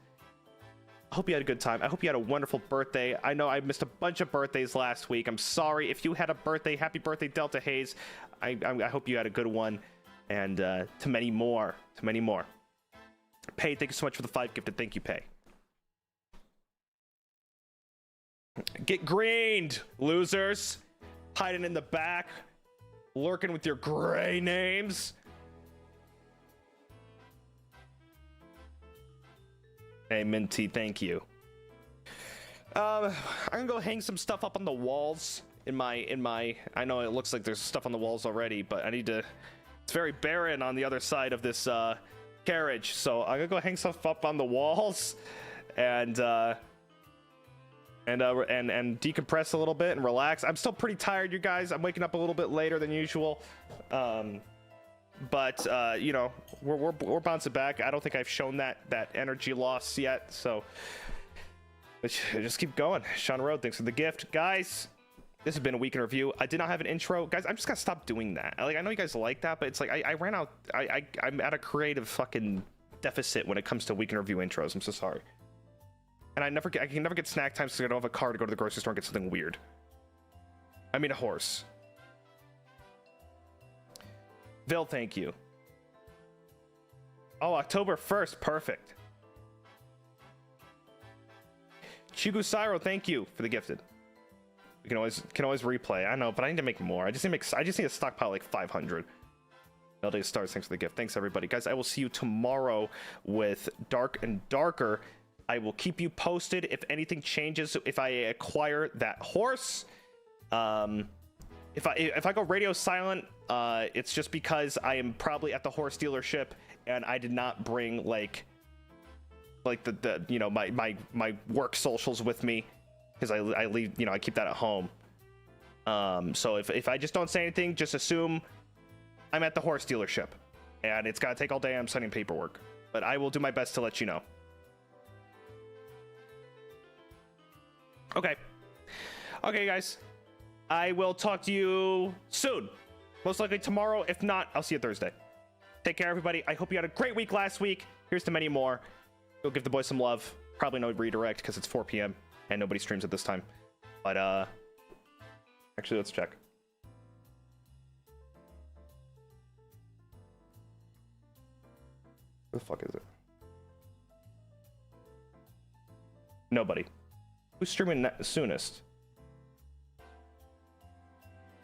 I hope you had a good time. I hope you had a wonderful birthday. I know I missed a bunch of birthdays last week. I'm sorry. If you had a birthday, happy birthday, Delta Hayes. I hope you had a good one, and to many more. Pay, thank you so much for the 5 gifted. Thank you, Pay. Get greened, losers. Hiding in the back, lurking with your gray names. Hey, Minty, thank you. I'm gonna go hang some stuff up on the walls in my. I know it looks like there's stuff on the walls already, but I need to. It's very barren on the other side of this carriage, so I'm gonna go hang stuff up on the walls, and decompress a little bit and relax. I'm still pretty tired, you guys. I'm waking up a little bit later than usual, but we're bouncing back. I don't think I've shown that energy loss yet, so just keep going. Sean Road, thanks for the gift, guys. This has been a week in review. I did not have an intro, guys. I'm just gonna stop doing that. Like, I know you guys like that, but it's like I ran out. I'm at a creative fucking deficit when it comes to week in review intros. I'm so sorry. And I can never get snack times because I don't have a car to go to the grocery store and get something weird. I mean, a horse. Vil, thank you. Oh, October 1st, perfect. Chigusairo, thank you for the gifted. We can always replay. I know, but I need to make more. I just need to stockpile like 500. LD Stars, thanks for the gift. Thanks everybody, guys. I will see you tomorrow with Dark and Darker. I will keep you posted if anything changes. If I acquire that horse, if I go radio silent, it's just because I am probably at the horse dealership and I did not bring like the my work socials with me, because I leave, I keep that at home. So if I just don't say anything, just assume I'm at the horse dealership, and it's gonna take all day. I'm signing paperwork, but I will do my best to let you know. Okay, guys. I will talk to you soon. Most likely tomorrow. If not, I'll see you Thursday. Take care, everybody. I hope you had a great week last week. Here's to many more. Go give the boys some love. Probably no redirect because it's 4 p.m. and nobody streams at this time. But, actually, let's check. Who the fuck is it? Nobody. Who's streaming soonest?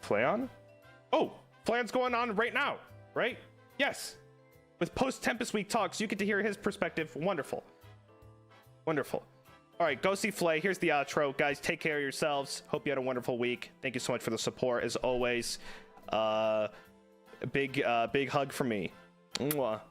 Flayon? Oh, Flayon's going on right now, right? Yes. With post-Tempest Week talks, you get to hear his perspective. Wonderful. Wonderful. All right, go see Flay. Here's the outro. Guys, take care of yourselves. Hope you had a wonderful week. Thank you so much for the support, as always. Big hug from me. Mwah.